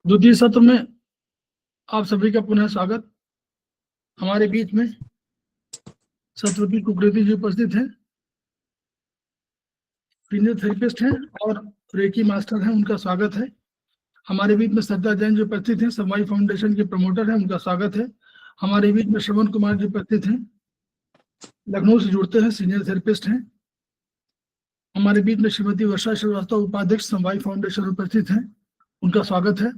द्वितीय सत्र में आप सभी का पुनः स्वागत। हमारे बीच में सत्यवती कुकरेती जी उपस्थित हैं, सीनियर थेरेपिस्ट हैं और रेकी मास्टर हैं, उनका स्वागत है। हमारे बीच में श्रद्धा जैन जी उपस्थित हैं, समवाई फाउंडेशन के प्रमोटर हैं, उनका स्वागत है। हमारे बीच में श्रवण कुमार जी उपस्थित हैं, लखनऊ से जुड़ते हैं, सीनियर थेरेपिस्ट हैं। हमारे बीच में श्रीमती वर्षा श्रीवास्तव उपाध्यक्ष समवाई फाउंडेशन उपस्थित हैं, उनका स्वागत है।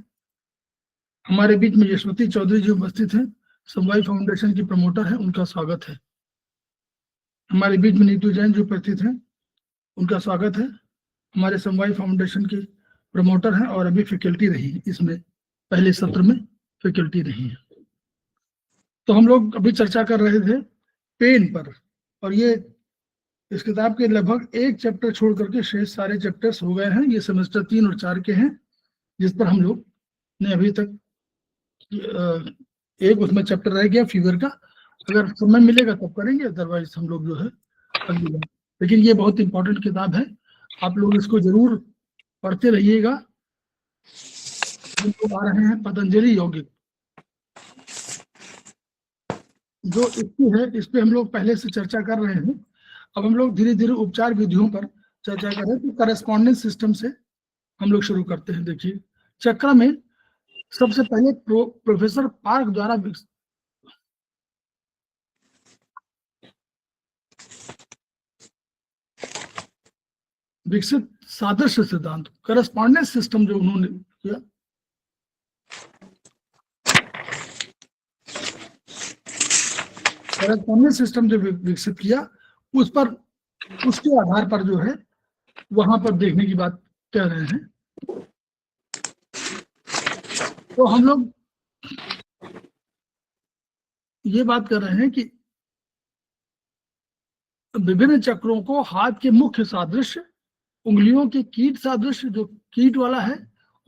हमारे बीच में यशवती चौधरी जी उपस्थित हैं, समवाई फाउंडेशन की प्रमोटर हैं, उनका स्वागत है। हमारे बीच में नीतू जैन जी उपस्थित हैं, उनका स्वागत है। हमारे समवाई फाउंडेशन के प्रमोटर हैं और अभी फैकल्टी रही है, इसमें पहले सत्र में फैकल्टी रही है। तो हम लोग अभी चर्चा कर रहे थे पेन पर, और ये इस किताब के लगभग एक चैप्टर छोड़ करके शेष सारे चैप्टर्स हो गए हैं। ये सेमेस्टर 3 और 4 के हैं, जिस पर हम लोग ने अभी तक एक उसमें चैप्टर रह गया फीवर का। अगर समय मिलेगा तब करेंगे, अदरवाइज हम लोग जो है अगली बार। लेकिन ये बहुत इंपॉर्टेंट किताब है, आप लोग इसको जरूर पढ़ते रहिएगा। आ रहे हैं पतंजलि यौगिक, जो इसकी है, इस पे हम लोग पहले से चर्चा कर रहे हैं। अब हम लोग धीरे धीरे उपचार विधियों पर चर्चा कर रहे हैं। तो करस्पॉन्डेंस सिस्टम से हम लोग शुरू करते हैं। देखिए, चक्र में सबसे पहले प्रोफेसर पार्क द्वारा विकसित सादृश्य सिद्धांत, करस्पॉन्डेंस सिस्टम जो उन्होंने किया, करस्पॉन्डेंस सिस्टम जो विकसित किया, उस पर, उसके आधार पर जो है वहां पर देखने की बात कह रहे हैं। तो हम लोग ये बात कर रहे हैं कि विभिन्न चक्रों को हाथ के मुख्य सादृश्य, उंगलियों के कीट सादृश्य जो कीट वाला है,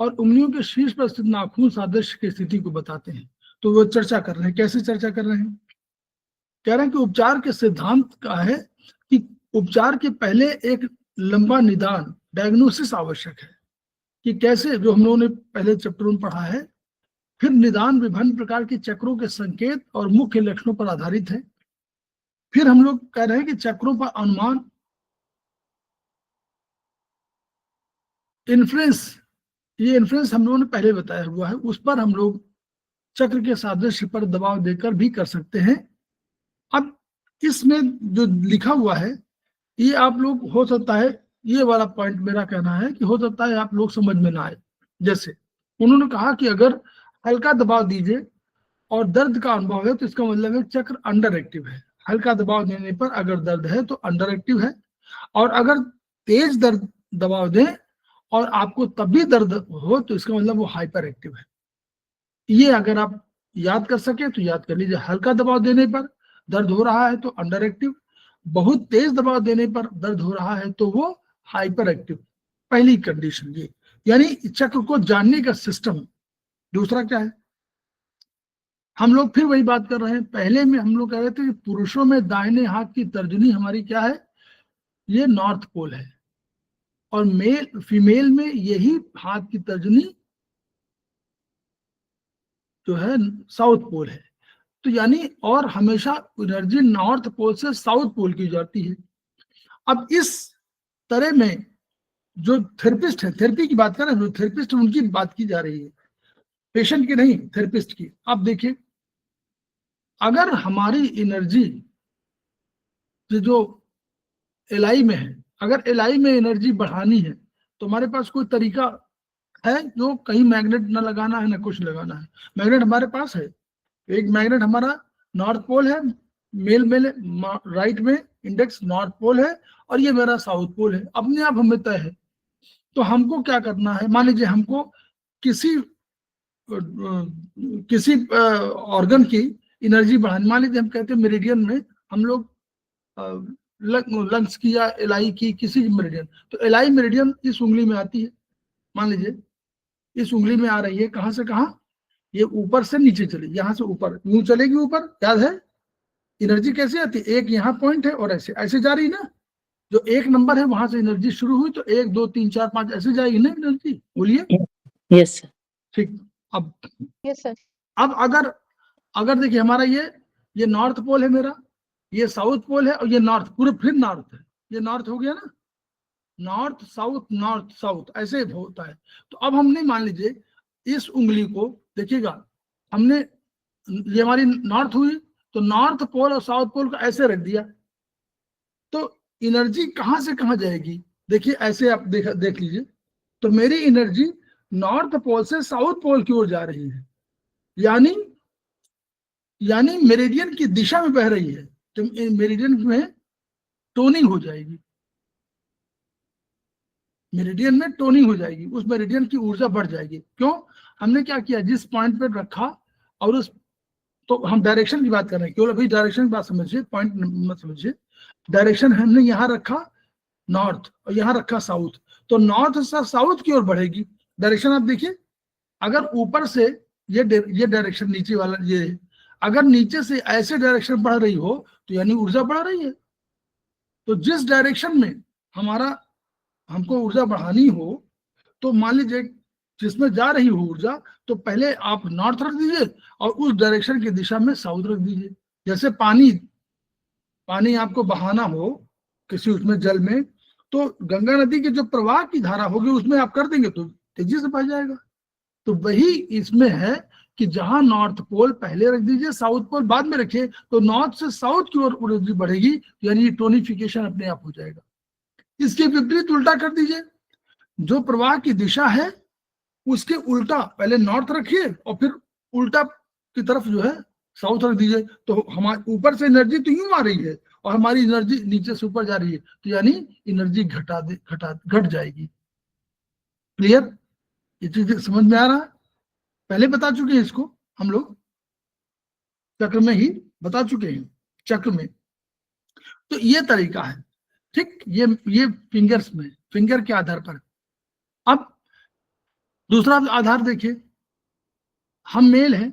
और उंगलियों के शीर्ष पर स्थित नाखून सादृश्य की स्थिति को बताते हैं। तो वो चर्चा कर रहे हैं। कैसे चर्चा कर रहे हैं? कह रहे हैं कि उपचार के सिद्धांत का है कि उपचार के पहले एक लंबा निदान, डायग्नोसिस आवश्यक है कि कैसे, जो हम लोगों ने पहले चैप्टर में पढ़ा है। फिर निदान विभिन्न प्रकार के चक्रों के संकेत और मुख्य लक्षणों पर आधारित है। फिर हम लोग कह रहे हैं कि चक्रों पर अनुमान, इन्फ्लुएंस, ये इन्फ्लुएंस हम लोगों ने पहले बताया हुआ है, उस पर हम लोग चक्र के सादृश्य पर दबाव देकर भी कर सकते हैं। अब इसमें जो लिखा हुआ है, ये आप लोग, हो सकता है ये वाला पॉइंट मेरा कहना है कि हो सकता है आप लोग समझ में ना आए। जैसे उन्होंने कहा कि अगर हल्का दबाव दीजिए और दर्द का अनुभव है तो इसका मतलब है चक्र अंडर एक्टिव है। हल्का दबाव देने पर अगर दर्द है तो अंडर एक्टिव है, और अगर तेज दर्द दबाव दें और आपको तब भी दर्द हो तो इसका मतलब वो हाइपर एक्टिव है। ये अगर आप याद कर सके तो याद कर लीजिए। हल्का दबाव देने पर दर्द हो रहा है तो अंडर एक्टिव, बहुत तेज दबाव देने पर दर्द हो रहा है तो वो हाइपर एक्टिव, पहली कंडीशन ये। यानी चक्र को जानने का सिस्टम। दूसरा क्या है? हम लोग फिर वही बात कर रहे हैं, पहले में हम लोग कह रहे थे कि पुरुषों में दाहिने हाथ की तर्जनी हमारी क्या है, ये नॉर्थ पोल है, और फीमेल में यही हाथ की तर्जनी जो है साउथ पोल है। तो यानी, और हमेशा एनर्जी नॉर्थ पोल से साउथ पोल की जाती है। अब इस तरह में जो थेरेपिस्ट है, थेरेपी की बात कर रहे हैं, जो थेरेपिस्ट है उनकी बात की जा रही है, पेशेंट की नहीं, थेरेपिस्ट की। अब देखिए, अगर हमारी एनर्जी जो एलआई में है, अगर एलआई में एनर्जी बढ़ानी है तो हमारे पास कोई तरीका है, जो कहीं मैग्नेट ना लगाना है ना कुछ लगाना है। मैग्नेट हमारे पास है, एक मैग्नेट हमारा नॉर्थ पोल है, मेल में राइट में इंडेक्स नॉर्थ पोल है, और ये मेरा साउथ पोल है, अपने आप हमें तय है। तो हमको क्या करना है? मान लीजिए हमको किसी ऑर्गन की एनर्जी बढ़ानी, मान लीजिए हम कहते हैं मेरिडियन में हम लोग लंग्स की या एलआई की किसी मेरिडियन, तो एलआई मेरिडियन इस उंगली में आती है। मान लीजिए इस उंगली में आ रही है, कहां से कहां? ये ऊपर से नीचे चली, यहां से ऊपर, यूं चलेगी ऊपर, याद है? एनर्जी कैसे आती है? एक यहाँ पॉइंट है और ऐसे ऐसे जा रही ना, जो एक नंबर है वहां से एनर्जी शुरू हुई तो 1 2 3 4 5 ऐसे जाएगी ना एनर्जी। बोलिए। Yes sir. ठीक, यस सर। अब अगर देखिए हमारा ये नॉर्थ पोल है मेरा, ये साउथ पोल है और ये नॉर्थ, पूरे फिर नॉर्थ है, ये नॉर्थ हो गया ना, नॉर्थ साउथ ऐसे होता है। तो अब हमने मान लीजिए इस उंगली को देखिएगा, हमने ये हमारी नॉर्थ हुई, तो नॉर्थ पोल और साउथ पोल को ऐसे रख दिया, तो एनर्जी कहां से कहां जाएगी, देखिए ऐसे आप देख लीजिए, तो मेरी एनर्जी नॉर्थ पोल से साउथ पोल की ओर जा रही है, यानी मेरिडियन की दिशा में बह रही है, तो मेरिडियन में टोनिंग हो जाएगी, मेरिडियन में टोनिंग हो जाएगी, उस मेरिडियन की ऊर्जा बढ़ जाएगी। क्यों? हमने क्या किया, जिस पॉइंट पे रखा और उस, तो हम डायरेक्शन की बात कर रहे हैं, केवल अभी डायरेक्शन की बात समझिए, पॉइंट मत समझिए। डायरेक्शन हमने यहाँ रखा नॉर्थ और यहाँ रखा साउथ, तो नॉर्थ से साउथ की ओर बढ़ेगी डायरेक्शन। आप देखिए, अगर ऊपर से ये डायरेक्शन नीचे वाला ये, अगर नीचे से ऐसे डायरेक्शन बढ़ रही हो तो यानी ऊर्जा बढ़ रही है। तो जिस डायरेक्शन में हमको ऊर्जा बढ़ानी हो, तो मान लीजिए जिसमें जा रही हो ऊर्जा, तो पहले आप नॉर्थ रख दीजिए और उस डायरेक्शन की दिशा में साउथ रख दीजिए। जैसे पानी आपको बहाना हो किसी उसमें जल में, तो गंगा नदी के जो प्रवाह की धारा होगी उसमें आप कर देंगे तो तेजी से बह जाएगा। तो वही इसमें है कि जहां नॉर्थ पोल पहले रख दीजिए, साउथ पोल बाद में रखिए, तो नॉर्थ से साउथ की ओर एनर्जी बढ़ेगी, यानी टोनिफिकेशन अपने आप हो जाएगा। इसके विपरीत उल्टा कर दीजिए, जो प्रवाह की दिशा है उसके उल्टा पहले नॉर्थ रखिए और फिर उल्टा की तरफ जो है साउथ रख दीजिए, तो हमारे ऊपर से एनर्जी तो यूं आ रही है और हमारी एनर्जी नीचे से ऊपर जा रही है, तो यानी एनर्जी घट जाएगी। क्लियर? ये चीज समझ में आ रहा है? पहले बता चुके हैं इसको हम लोग, चक्र में ही बता चुके हैं, चक्र में। तो ये तरीका है, ठीक। ये फिंगर्स में, फिंगर के आधार पर। अब दूसरा आधार देखिए, हम मेल हैं,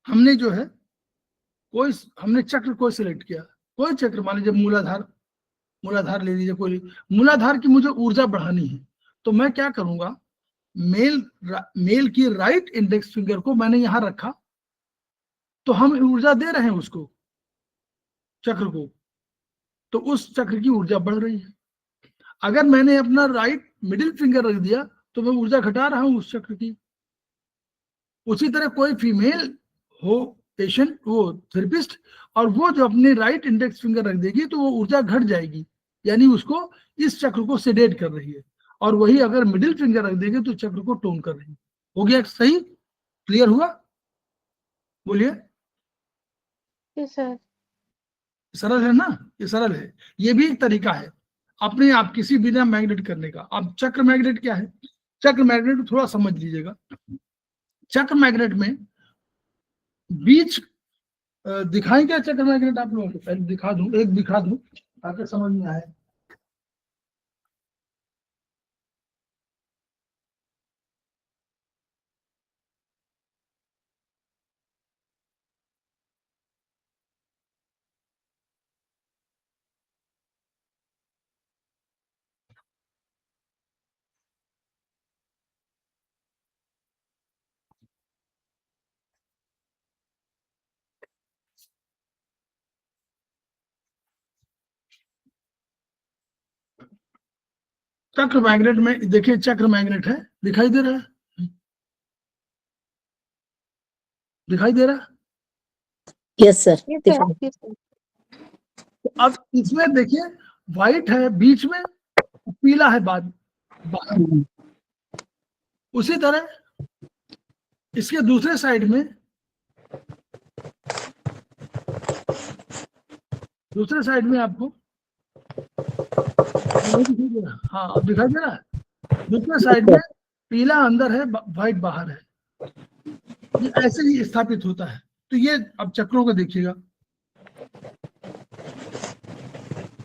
हमने जो है हमने चक्र को सिलेक्ट किया, कोई चक्र मान लीजिए मूलाधार ले लीजिए, कोई मूलाधार की मुझे ऊर्जा बढ़ानी है, तो मैं क्या करूंगा, मेल की राइट इंडेक्स फिंगर को मैंने यहां रखा, तो हम ऊर्जा दे रहे हैं उसको, चक्र को, तो उस चक्र की ऊर्जा बढ़ रही है। अगर मैंने अपना राइट मिडिल फिंगर रख दिया तो मैं ऊर्जा घटा रहा हूं उस चक्र की। उसी तरह कोई फीमेल हो पेशेंट, वो थेरेपिस्ट, और वो जो अपने राइट इंडेक्स फिंगर रख देगी तो वो ऊर्जा घट जाएगी, यानी उसको इस चक्र को सेडेट कर रही है। और वही अगर मिडिल फिंगर रख देगी तो चक्र को टोन कर रही है। हो गया सही? क्लियर हुआ? बोलिए। सर सरल है ना? ये सरल है। ये भी एक तरीका है अपने आप किसी बिना मैग्नेट करने का। अब चक्र मैग्नेट क्या है, चक्र मैग्नेट थोड़ा समझ लीजिएगा। चक्र मैग्नेट में बीच दिखाएं क्या चक्र मैग्नेट आप लोगों को? पहले दिखा दूं ताकि समझ में आए। चक्र मैग्नेट में देखिए, चक्र मैग्नेट है, दिखाई दे रहा है? दिखाई दे रहा है? Yes sir. अब इसमें देखिए, व्हाइट है बीच में, पीला है बाद बाहर। उसी तरह इसके दूसरे साइड में, आपको हाँ अब दिखाई दे रहा है, दूसरे साइड में पीला अंदर है, व्हाइट बाहर है। ये ऐसे ही स्थापित होता है। तो ये अब चक्रों को देखिएगा,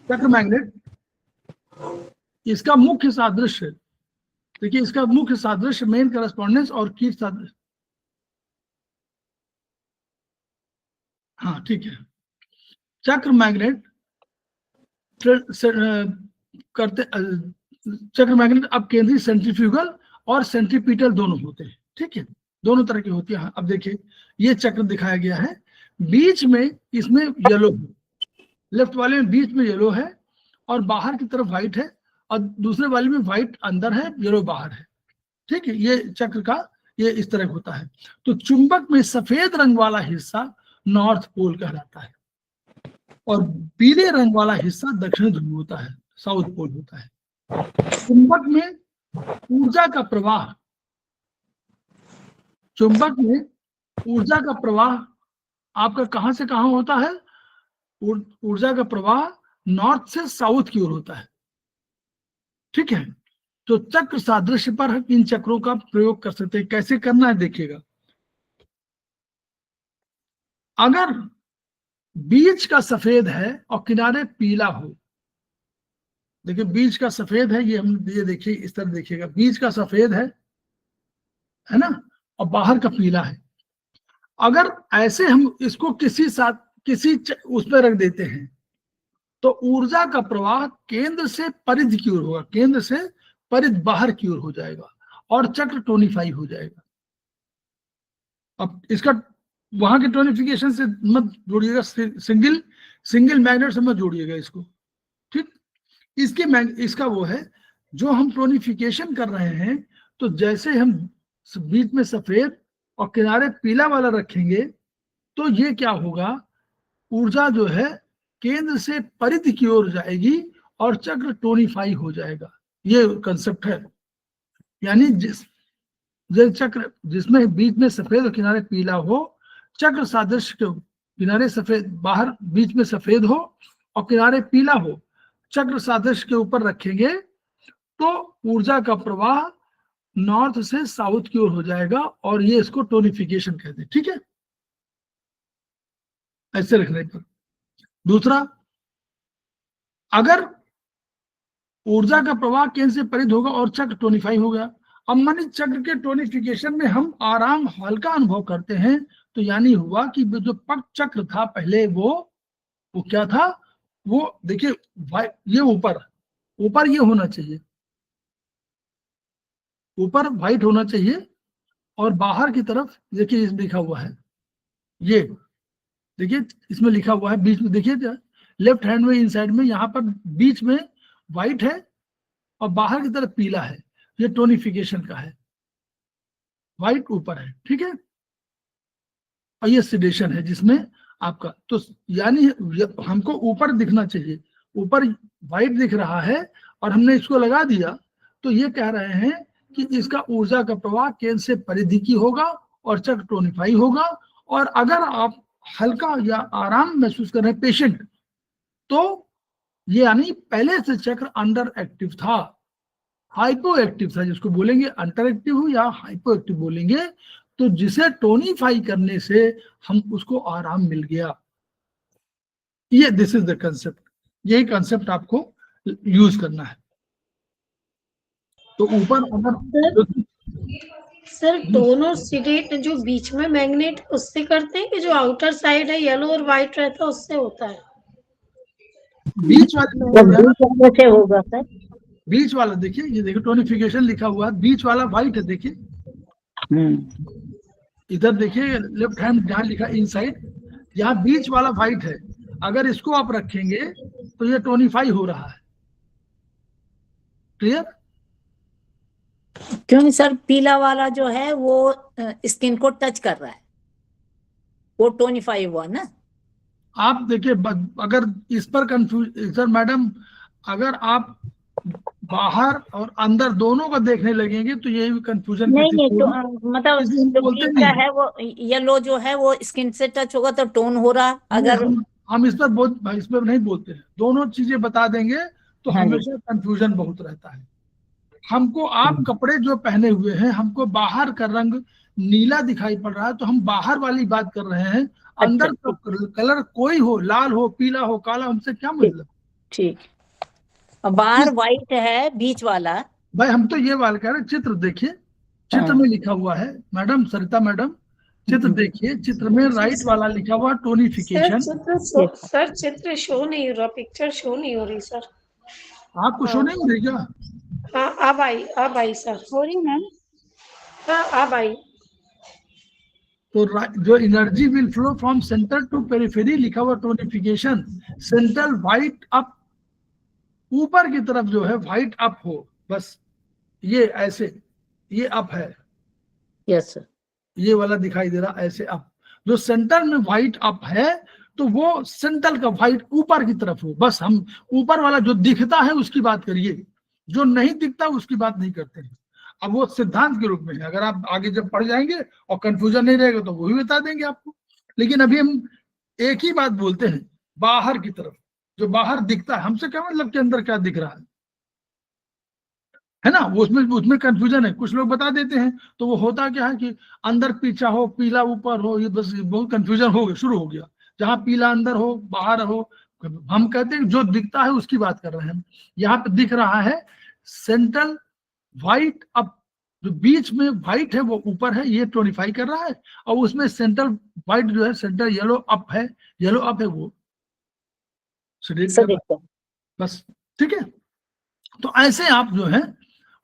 चक्र मैग्नेट, इसका मुख्य सादृश्य देखिए, इसका मुख्य सादृश्य मेन करस्पॉन्डेंस और कीट सादृश्य। हाँ ठीक है। चक्र मैग्नेट करते, चक्र मैग्नेट अब केंद्रीय सेंट्रीफ्यूगल और सेंट्रीपिटल दोनों होते हैं, ठीक है। दोनों तरह की होती है। अब देखिए ये चक्र दिखाया गया है, बीच में इसमें येलो है, लेफ्ट वाले में बीच में येलो है और बाहर की तरफ व्हाइट है, और दूसरे वाले में व्हाइट अंदर है, येलो बाहर है। ठीक है, ये चक्र का ये इस तरह होता है। तो चुंबक में सफेद रंग वाला हिस्सा नॉर्थ पोल कहलाता है और पीले रंग वाला हिस्सा दक्षिण ध्रुव होता है, साउथ पोल होता है। चुंबक में ऊर्जा का प्रवाह, चुंबक में ऊर्जा का प्रवाह आपका कहां से कहां होता है? ऊर्जा का प्रवाह नॉर्थ से साउथ की ओर होता है। ठीक है, तो चक्र सादृश्य पर हम इन चक्रों का प्रयोग कर सकते हैं। कैसे करना है देखिएगा। अगर बीच का सफेद है और किनारे पीला हो, देखिए बीच का सफेद है, ये देखिए इस तरह देखिएगा, बीच का सफेद है ना, और बाहर का पीला है। अगर ऐसे हम इसको किसी उसमें रख देते हैं तो ऊर्जा का प्रवाह केंद्र से परिधि की ओर होगा, केंद्र से परिधि बाहर की ओर हो जाएगा और चक्र टोनिफाई हो जाएगा। अब इसका वहां के टोनिफिकेशन से मत जोड़िएगा, सिंगल मैग्नेट से मत जोड़िएगा इसको। ठीक, इसका वो है जो हम टोनिफिकेशन कर रहे हैं, तो जैसे हम बीच में सफेद और किनारे पीला वाला रखेंगे तो ये क्या होगा, ऊर्जा जो है केंद्र से परिधि की ओर जाएगी और चक्र टोनिफाई हो जाएगा। ये कंसेप्ट है। यानी जिस चक्र जिसमें बीच में सफेद और किनारे पीला हो, चक्र सादृश्य के किनारे सफेद, बाहर बीच में सफेद हो और किनारे पीला हो, चक्र सादृश्य के ऊपर रखेंगे तो ऊर्जा का प्रवाह नॉर्थ से साउथ की ओर हो जाएगा और ये इसको टोनिफिकेशन कहते हैं। ठीक है, ऐसे रखने पर। दूसरा, अगर ऊर्जा का प्रवाह केंद्र से परिधि होगा और चक्र टोनिफाई हो गया, अब मानी चक्र के टोनिफिकेशन में हम आराम हल्का अनुभव करते हैं, तो यानी हुआ कि जो पक चक्र था पहले वो क्या था, वो देखिए ये ऊपर ये होना चाहिए, ऊपर व्हाइट होना चाहिए और बाहर की तरफ देखिए इसमें लिखा हुआ है, ये देखिए इसमें लिखा हुआ है बीच में, देखिए लेफ्ट हैंड में इन साइड में यहाँ पर बीच में व्हाइट है और बाहर की तरफ पीला है, ये टोनिफिकेशन का है, व्हाइट ऊपर है। ठीक है, और ये सिडेशन है जिसमें आपका, तो यानी हमको ऊपर दिखना चाहिए, ऊपर व्हाइट दिख रहा है और हमने इसको लगा दिया, तो ये कह रहे हैं कि इसका ऊर्जा का प्रवाह केंद्र से परिधि की होगा और चक्र टोनिफाई होगा। और अगर आप हल्का या आराम महसूस कर रहे हैं पेशेंट, तो ये यानी पहले से चक्र अंडर एक्टिव था, हाइपो एक्टिव था, जिसको बोलेंगे अंडर एक्टिव या हाइपो एक्टिव बोलेंगे, तो जिसे टोनिफाई करने से हम उसको आराम मिल गया। ये दिस इज द कंसेप्ट, यही कंसेप्ट आपको यूज करना है। तो ऊपर अगर सर दोनों सिलेट जो बीच में मैग्नेट उससे करते हैं कि जो आउटर साइड है येलो और व्हाइट रहता है उससे होता है? बीच वाले से होगा सर, बीच वाला देखिए, ये देखिए टोनिफिकेशन लिखा हुआ है, बीच वाला व्हाइट है, देखिए इधर देखिए लेफ्ट हैंड जहां लिखा इनसाइड, यहाँ बीच वाला व्हाइट है, अगर इसको आप रखेंगे तो ये टोनिफाई हो रहा है। क्लियर? क्योंकि सर पीला वाला जो है वो स्किन को टच कर रहा है, वो टोनिफाई हुआ ना। आप देखिए अगर इस पर कंफ्यूज सर मैडम, अगर आप बाहर और अंदर दोनों का देखने लगेंगे तो ये भी कंफ्यूजन नहीं तो मतलब जो बीच का है वो येलो जो है वो स्किन से टच होगा तो टोन हो रहा। अगर हम इस पर नहीं बोलते हैं, दोनों चीजें बता देंगे तो हमेशा कंफ्यूजन बहुत रहता है। हमको आप कपड़े जो पहने हुए हैं, हमको बाहर का रंग नीला दिखाई पड़ रहा है तो हम बाहर वाली बात कर रहे हैं, अंदर का कलर कोई हो, लाल हो, पीला हो, काला, हमसे क्या मतलब। ठीक, बाहर व्हाइट है बीच वाला। भाई हम तो ये वाला कह रहे हैं, चित्र देखिए, चित्र में लिखा हुआ है मैडम, सरिता मैडम चित्र देखिए, चित्र में राइट वाला लिखा हुआ टोनिफिकेशन। सर चित्र शो नहीं हो रहा, पिक्चर शो नहीं हो रही सर। आपको शो नहीं हो रही क्या? हाँ अब आई सर, हो रही मैम। हाँ अब आई। तो जो energy will flow from centre to periphery लिखा हुआ टोनिफिकेशन, सेंट्रल व्हाइट अप, ऊपर की तरफ जो है व्हाइट अप हो, बस ये ऐसे, ये अप है, यस सर, ये वाला दिखाई दे रहा ऐसे अप, जो सेंटर में व्हाइट अप है तो वो सेंटर का व्हाइट ऊपर की तरफ हो, बस हम ऊपर वाला जो दिखता है उसकी बात करिए, जो नहीं दिखता उसकी बात नहीं करते हैं। अब वो सिद्धांत के रूप में है, अगर आप आगे जब पढ़ जाएंगे और कंफ्यूजन नहीं रहेगा तो वो भी बता देंगे आपको, लेकिन अभी हम एक ही बात बोलते हैं, बाहर की तरफ जो बाहर दिखता है, हमसे क्या मतलब कि अंदर क्या दिख रहा है ना, वो उसमें कंफ्यूजन है, कुछ लोग बता देते हैं, तो वो होता क्या है कि अंदर पीछा हो, पीला ऊपर हो, ये बस बहुत कंफ्यूजन हो गया, शुरू हो गया, जहां पीला अंदर हो बाहर हो, हम कहते हैं जो दिखता है उसकी बात कर रहे हैं। यहाँ पे दिख रहा है सेंट्रल व्हाइट अप, जो बीच में व्हाइट है वो ऊपर है, ये टोनिफाई कर रहा है, और उसमें सेंट्रल व्हाइट जो है सेंट्रल येलो अप है, येलो अप है वो सेडेट कर रहा है, बस ठीक है। तो ऐसे आप जो है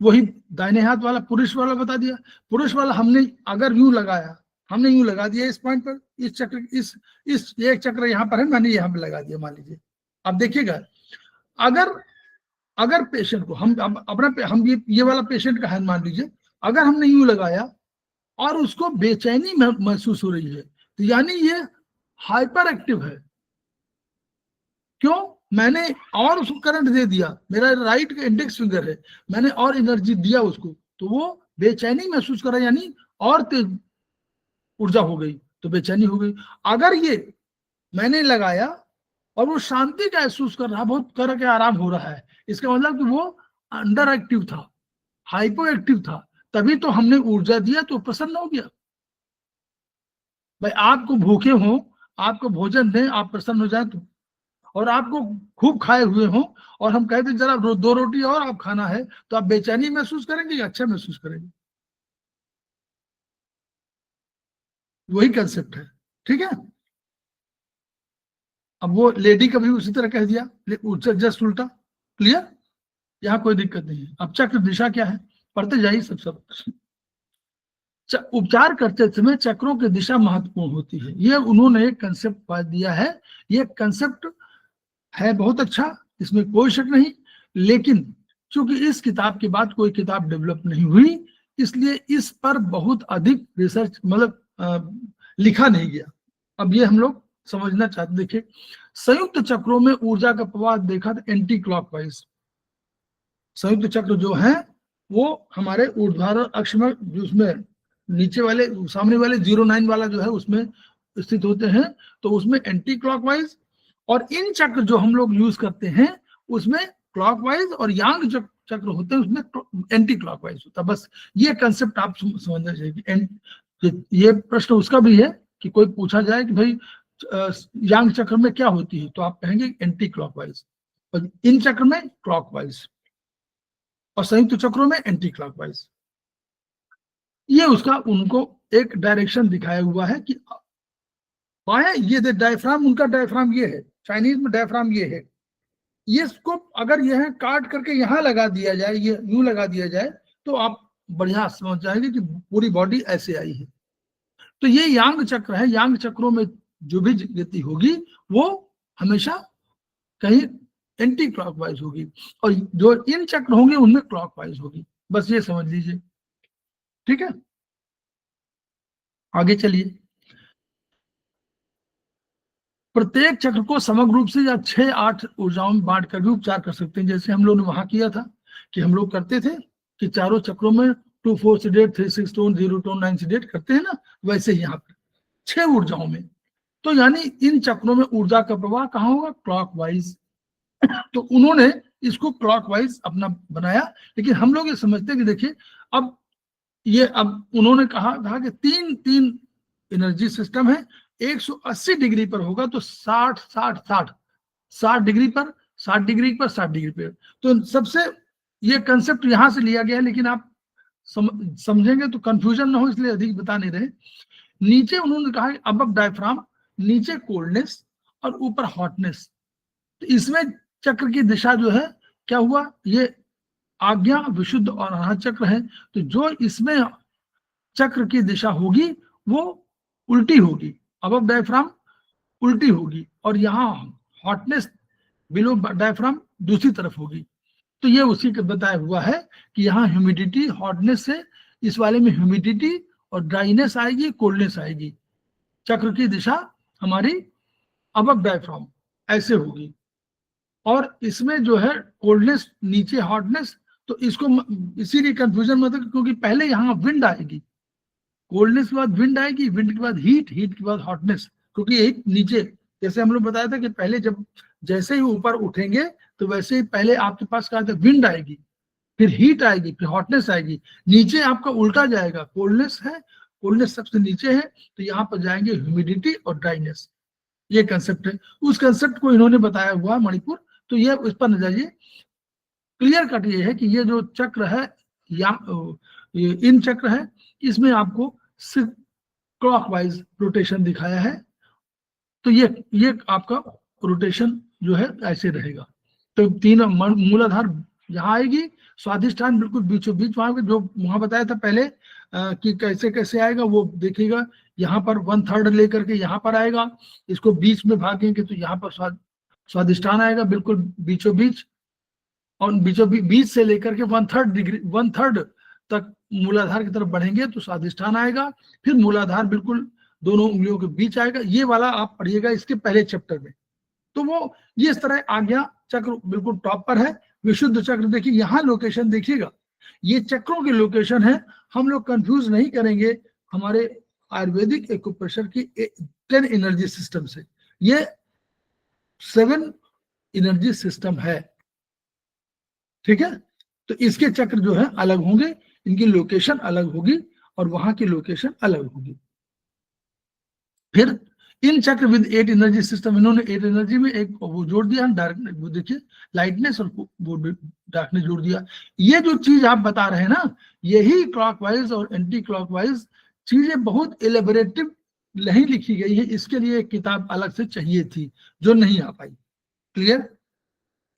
वही दाहिने हाथ वाला पुरुष वाला बता दिया, पुरुष वाला हमने अगर यूं लगाया, हमने यूं लगा दिया इस पॉइंट पर, इस चक्र इस एक चक्र यहाँ पर है, मैंने यहाँ पे लगा दिया, मान लीजिए। अब देखिएगा, अगर पेशेंट को हम अपना हम ये वाला पेशेंट का है मान लीजिए, अगर हमने यूं लगाया और उसको बेचैनी महसूस हो रही है, तो यानी ये हाइपर एक्टिव है। क्यों? मैंने और उसको करंट दे दिया, मेरा राइट का इंडेक्स फिंगर है, मैंने और एनर्जी दिया उसको, तो वो बेचैनी महसूस कर रहा है, यानी और तेज ऊर्जा हो गई, तो बेचैनी हो गई। अगर ये मैंने लगाया और वो शांति का महसूस कर रहा, बहुत करके आराम हो रहा है, इसका मतलब कि वो अंडर एक्टिव था, हाइपो एक्टिव था, तभी तो हमने ऊर्जा दिया तो प्रसन्न हो गया। भाई आपको भूखे हो, आपको भोजन दें, आप प्रसन्न हो जाए, तो और आपको खूब खाए हुए हो और हम कहते हैं जरा 2 रोटी और आप खाना है, तो आप बेचैनी महसूस करेंगे या अच्छा महसूस करेंगे? वही कंसेप्ट है, ठीक है। अब वो लेडी का भी उसी तरह कह दिया, जस्ट उल्टा, क्लियर, यहाँ कोई दिक्कत नहीं है। अब चक्र दिशा क्या है, पढ़ते जाइए सब। उपचार करते समय चक्रों की दिशा महत्वपूर्ण होती है, ये उन्होंने एक कंसेप्ट दिया है, ये कंसेप्ट है बहुत अच्छा, इसमें कोई शक नहीं, लेकिन चूंकि इस किताब के बाद कोई किताब डेवलप नहीं हुई, इसलिए इस पर बहुत अधिक रिसर्च मतलब लिखा नहीं गया। अब ये हम लोग समझना चाहते, देखिए संयुक्त चक्रों में ऊर्जा का प्रवाह देखा था एंटी क्लॉकवाइज। संयुक्त चक्र जो है वो हमारे ऊर्ध्वाधर अक्ष में, उसमें नीचे वाले सामने वाले 09 वाला जो है उसमें स्थित होते हैं, तो उसमें एंटी क्लॉकवाइज, और इन चक्र जो हम लोग यूज करते हैं उसमें क्लॉकवाइज, और यांग चक्र होते हैं उसमें एंटी क्लॉकवाइज होता है। बस ये कंसेप्ट आप समझना चाहिए। ये प्रश्न उसका भी है कि कोई पूछा जाए कि भाई यांग चक्र में क्या होती है, तो आप कहेंगे एंटी क्लॉकवाइज, और इन चक्र में क्लॉकवाइज, और संयुक्त चक्रों में एंटी क्लॉकवाइज। ये उसका उनको एक डायरेक्शन दिखाया हुआ है कि बाएं, ये डायफ्राम, उनका डायफ्राम ये है, चाइनीज में डायफ्राम ये है, ये इसको अगर यह काट करके यहाँ लगा दिया जाए, ये यूं लगा दिया जाए, तो आप बढ़िया समझ जाएंगे कि पूरी बॉडी ऐसे आई है। तो ये यांग चक्र है, यांग चक्रों में जो भी गति होगी वो हमेशा कहीं एंटी क्लॉकवाइज होगी, और जो इन चक्र होंगे उनमें क्लॉकवाइज होगी, बस ये समझ लीजिए, ठीक है। आगे चलिए, प्रत्येक चक्र को समग्र रूप से या 6-8 ऊर्जाओं में बांट कर भी उपचार कर सकते हैं, जैसे हम लोग ने वहां किया था कि हम लोग करते थे कि चारों चक्रों में 2-4 सीडेट, 3-6 टोन, 0 टोन, 9 सीडेट करते हैं ना, वैसे ही यहाँ पर 6 ऊर्जाओं में, तो यानी इन चक्रों में ऊर्जा का प्रवाह कहाँ होगा, क्लॉकवाइज। तो उन्होंने इसको क्लॉकवाइज अपना बनाया, लेकिन हम लोग ये समझते हैं कि देखिए अब उन्होंने कहा कि 3 एनर्जी सिस्टम है, 180 डिग्री पर होगा तो 60 डिग्री पर, 60 डिग्री पर, 60 डिग्री पर, तो सबसे ये कंसेप्ट यहां से लिया गया है, लेकिन आप समझेंगे तो कंफ्यूजन ना हो, इसलिए अधिक बता नहीं रहे। नीचे उन्होंने कहा अबव डायफ्राम, नीचे कोल्डनेस और ऊपर हॉटनेस, तो इसमें चक्र की दिशा जो है क्या हुआ, ये आज्ञा, विशुद्ध और अनाहत चक्र है, तो जो इसमें चक्र की दिशा होगी वो उल्टी होगी, अबव डायफ्राम उल्टी होगी, और यहाँ हॉटनेस बिलो डायफ्राम दूसरी तरफ होगी। तो ये उसी का बताया हुआ है कि यहाँ ह्यूमिडिटी, हॉटनेस से इस वाले में ह्यूमिडिटी और ड्राइनेस आएगी, कोल्डनेस आएगी। चक्र की दिशा हमारी अबव डायफ्राम ऐसे होगी, और इसमें जो है कोल्डनेस नीचे हॉटनेस, तो इसको इसीलिए कंफ्यूजन मत, क्योंकि पहले यहाँ विंड आएगी, कोल्डनेस के बाद विंड आएगी, विंड के बाद हीट, हीट के बाद हॉटनेस, क्योंकि एक नीचे, जैसे हम लोग बताया था कि पहले जब जैसे ही ऊपर उठेंगे तो वैसे ही पहले आपके पास कहा था विंड आएगी, फिर हीट आएगी, फिर हॉटनेस आएगी, नीचे आपका उल्टा जाएगा, कोल्डनेस है, कोल्डनेस सबसे नीचे है, तो यहाँ पर जाएंगे ह्यूमिडिटी और ड्राइनेस। ये कंसेप्ट है, उस कंसेप्ट को इन्होंने बताया हुआ मणिपुर। तो ये उस पर न जाइए, क्लियर कट ये है कि ये जो चक्र है या इन चक्र है, इसमें आपको सिर्फ क्लॉकवाइज रोटेशन दिखाया है। तो ये आपका रोटेशन जो है ऐसे रहेगा। तो तीन मूलाधार यहाँ आएगी, स्वाधिष्ठान बिल्कुल बीचों बीच, वहां जो वहां बताया था पहले कि कैसे कैसे आएगा वो देखिएगा। यहाँ पर 1/3 लेकर के यहाँ पर आएगा, इसको बीच में भागेंगे तो यहाँ पर स्वाधिष्ठान आएगा बिल्कुल बीचों बीच, और बीचों बीच से लेकर के 1/3 तक मूलाधार की तरफ बढ़ेंगे तो स्वाधिष्ठान आएगा, फिर मूलाधार बिल्कुल दोनों उंगलियों के बीच आएगा। ये वाला आप पढ़िएगा इसके पहले चैप्टर में। तो वो ये इस तरह आ गया, चक्र बिल्कुल टॉप पर है। विशुद्ध चक्र देखिए, यहाँ लोकेशन देखिएगा, ये चक्रों की लोकेशन है, हम लोग कंफ्यूज नहीं करेंगे हमारे आयुर्वेदिक एक्यूप्रेशर की 10 एनर्जी सिस्टम से। ये 7 एनर्जी सिस्टम है, ठीक है। तो इसके चक्र जो है अलग होंगे, इनकी लोकेशन अलग होगी और वहां की लोकेशन अलग होगी। फिर इन चक्र विद 8 एनर्जी सिस्टम, इन्होंने 8 एनर्जी में एक वो जोड़ दिया, डार्क, वो देखिए लाइटनेस और वो डार्कनेस जोड़ दिया। ये जो चीज आप बता रहे हैं ना, यही क्लॉकवाइज और एंटी क्लॉकवाइज चीजें बहुत एलेबोरेटिव नहीं लिखी गई है, इसके लिए एक किताब अलग से चाहिए थी जो नहीं आ पाई। क्लियर?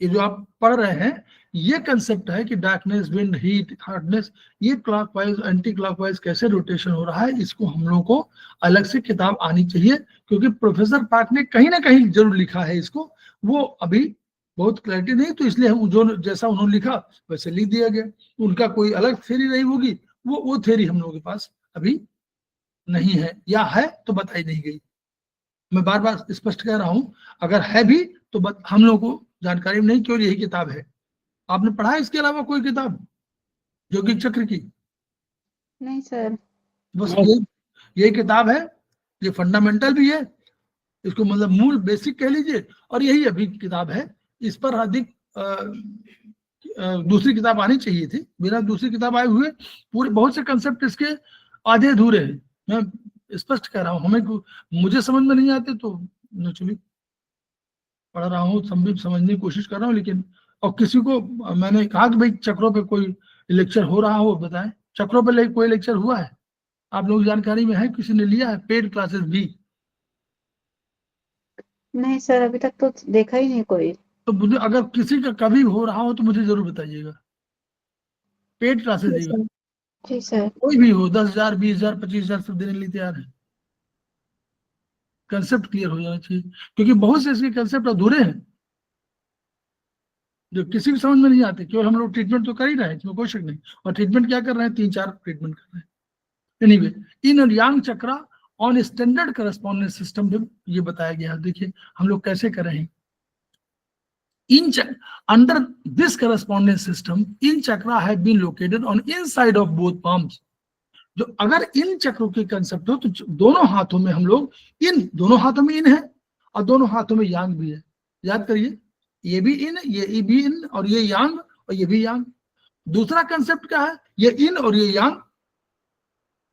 ये जो आप पढ़ रहे हैं ये कंसेप्ट है कि डार्कनेस, विंड, हीट, हार्डनेस, ये क्लॉकवाइज एंटी क्लॉकवाइज कैसे रोटेशन हो रहा है, इसको हम लोगों को अलग से किताब आनी चाहिए, क्योंकि प्रोफेसर पार्क ने कहीं ना कहीं जरूर लिखा है इसको, वो अभी बहुत क्लैरिटी नहीं, तो इसलिए जो जैसा उन्होंने लिखा वैसे लिख दिया गया। उनका कोई अलग थ्योरी रही होगी, वो थ्योरी हम लोगों के पास अभी नहीं है, या है तो बताई नहीं गई। मैं बार बार स्पष्ट कह रहा हूं, अगर है भी तो हम लोगों को जानकारी नहीं, केवल यही किताब है। आपने पढ़ा है इसके अलावा कोई किताब यौगिक चक्र की? नहीं सर, बस ये किताब है, ये फंडामेंटल भी है, इसको मतलब मूल बेसिक कह लीजिए, और यही अभी किताब है। इस पर अधिक दूसरी किताब आनी चाहिए थी, बिना दूसरी किताब आए हुए पूरे बहुत से कंसेप्ट इसके आधे अधूरे हैं। मैं स्पष्ट कह रहा हूँ, मुझे समझ में नहीं आते तो नेचुरली पढ़ रहा हूँ, समझने की कोशिश कर रहा हूँ, लेकिन और किसी को मैंने कहा कि भाई चक्रों पे कोई लेक्चर हो रहा हो बताएं। चक्रों पे कोई लेक्चर हुआ है आप लोग जानकारी में है? किसी ने लिया है पेड क्लासेस भी? नहीं सर, अभी तक तो देखा ही नहीं कोई। तो मुझे अगर किसी का कभी हो रहा हो तो मुझे जरूर बताइएगा, पेड क्लासेस देगा। जी सर। कोई भी हो, 10,000, 20,000, 25,000 सब देने के लिए तैयार है। कंसेप्ट क्लियर हो जाना चाहिए, क्योंकि बहुत से ऐसे कंसेप्ट अधूरे हैं जो किसी भी समझ में नहीं आते। केवल हम लोग ट्रीटमेंट तो कर ही रहे हैं, इसमें कोई शक नहीं, और ट्रीटमेंट क्या कर रहे हैं, 3-4 ट्रीटमेंट कर रहे हैं। एनीवे, इन और यांग चक्रा ऑन स्टैंडर्ड करस्पॉन्डेंस सिस्टम में ये बताया गया है। देखिए हम लोग कैसे कर रहे हैं। In under this correspondence system, in chakra have been located on inside of both palms. जो अगर इन चक्रों की कंसेप्ट हो तो दोनों हाथों में हम लोग, इन दोनों हाथों में इन है और दोनों हाथों में यांग भी है। याद करिए, ये भी इन, ये भी इन, और ये यांग और ये भी यांग। दूसरा कंसेप्ट क्या है, ये इन और ये यांग,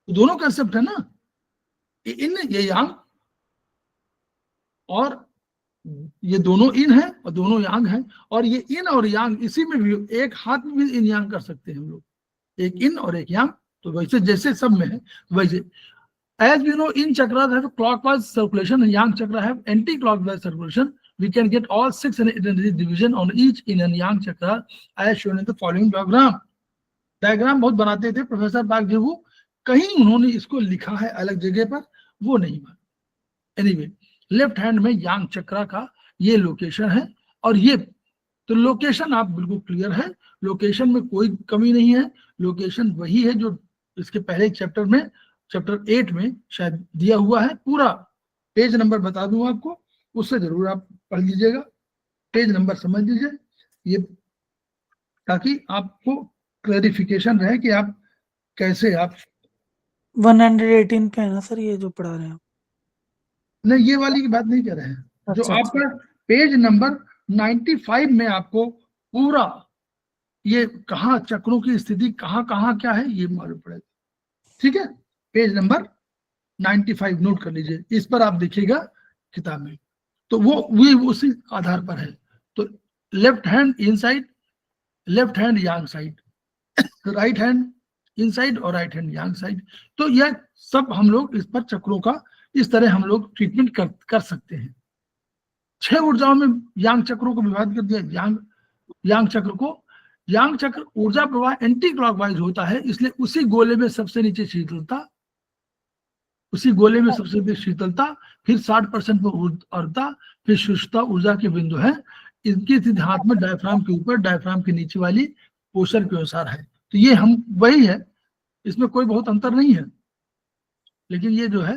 दोनों कंसेप्ट है ना, ये इन ये यांग, और ये दोनों इन है और दोनों यांग है, और ये इन और यांग इसी में भी एक हाथ में भी इन यांग कर सकते हैं हम लोग, एक इन और एक यांग। तो वैसे जैसे सब में है वैसे, as we know, in chakras have clockwise circulation and yang chakra have anti-clockwise circulation. We can get all 6 energy division on each yin and yang chakra as shown in the following diagram. Diagram बहुत बनाते थे professor park जी, वो कहीं उन्होंने इसको लिखा है अलग जगह पर, वो नहीं मालूम। एनीवे, लेफ्ट हैंड में यांग चक्रा का ये लोकेशन है, और ये तो लोकेशन आप बिल्कुल क्लियर है, लोकेशन में कोई कमी नहीं है, लोकेशन वही है जो इसके पहले चैप्टर में, चैप्टर 8 में शायद दिया हुआ है। पूरा पेज नंबर बता दूं आपको, उससे जरूर आप पढ़ लीजिएगा, पेज नंबर समझ लीजिए, ये ताकि आपको क्लैरिफिकेशन रहे कि आप कैसे आप 118 पे है ना सर ये जो पढ़ा रहे हैं आप? नहीं, ये वाली की बात नहीं कर रहे हैं, जो अच्छा, आपका पेज नंबर 95 में आपको पूरा ये कहाँ चक्रों की स्थिति कहाँ कहाँ क्या है ये मालूम पड़ेगा। ठीक है, पेज नंबर 95 नोट कर लीजिए, इस पर आप देखिएगा किताब में, तो वो उसी आधार पर है। तो left hand yin side, left hand yang side, right hand yin side और राइट हैंड यांग साइड। तो यह सब हम लोग इस पर चक्रों का इस तरह हम लोग ट्रीटमेंट कर सकते हैं। 6 ऊर्जाओं में यांग चक्रों को विभाजित कर दिया। यांग चक्र को, यांग चक्र ऊर्जा प्रवाह एंटी क्लॉकवाइज होता है, इसलिए उसी गोले में सबसे नीचे शीतलता, उसी गोले में सबसे नीचे शीतलता, फिर 60% पर उर्वरता, फिर शुष्कता ऊर्जा के बिंदु है। इनकी स्थिति हाथ में डायफ्राम के ऊपर, डायफ्राम के नीचे वाली पोस्चर के अनुसार है। तो ये हम वही है, इसमें कोई बहुत अंतर नहीं है, लेकिन ये जो है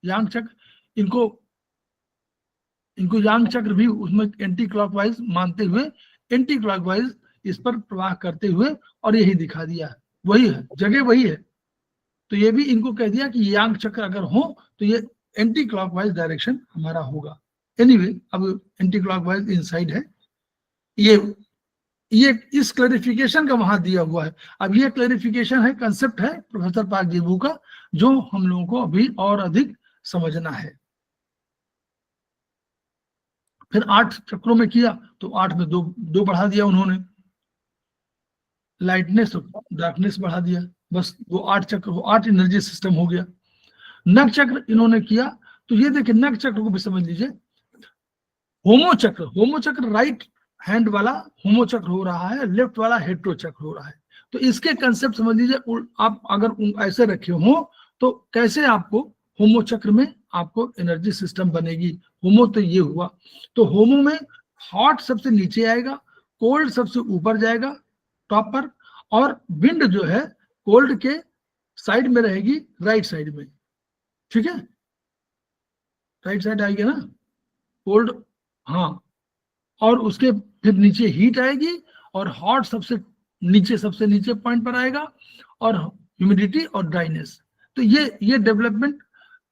यांग चक्र, इनको यांग चक्र भी उसमें एंटी क्लॉकवाइज मानते हुए, एंटी क्लॉकवाइज इस पर प्रवाह करते हुए, और यही दिखा दिया, वही है, जगह वही है। तो ये भी इनको कह दिया कि यांग चक्र अगर हो तो ये एंटी क्लॉकवाइज डायरेक्शन हमारा होगा। एनीवे, अब एंटी क्लॉकवाइज इनसाइड है, ये इस क्लैरिफिकेशन का वहां दिया हुआ है। अब ये क्लैरिफिकेशन है, कंसेप्ट है प्रोफेसर पार्क जीबू का, जो हम लोगों को अभी और अधिक समझना है। फिर 8 चक्रों में किया तो 8 में दो बढ़ा दिया उन्होंने, लाइटनेस और डार्कनेस बढ़ा दिया, बस वो 8 चक्र, 8 एनर्जी सिस्टम हो गया। नग चक्र इन्होंने किया, तो ये देखिए नग चक्र को भी समझ लीजिए। होमो चक्र राइट हैंड वाला होमो चक्र हो रहा है, लेफ्ट वाला हेट्रो चक्र हो रहा है। तो इसके कंसेप्ट समझ लीजिए, आप अगर ऐसे रखे हो तो कैसे आपको होमो चक्र में आपको एनर्जी सिस्टम बनेगी। होमो तो ये हुआ, तो होमो में हॉट सबसे नीचे आएगा, कोल्ड सबसे ऊपर जाएगा टॉप पर, और विंड जो है कोल्ड के साइड में रहेगी, राइट साइड में। ठीक है, राइट साइड आएगी ना कोल्ड, हाँ, और उसके फिर नीचे हीट आएगी, और हॉट सबसे नीचे पॉइंट पर आएगा, और ह्यूमिडिटी और ड्राइनेस। तो ये डेवलपमेंट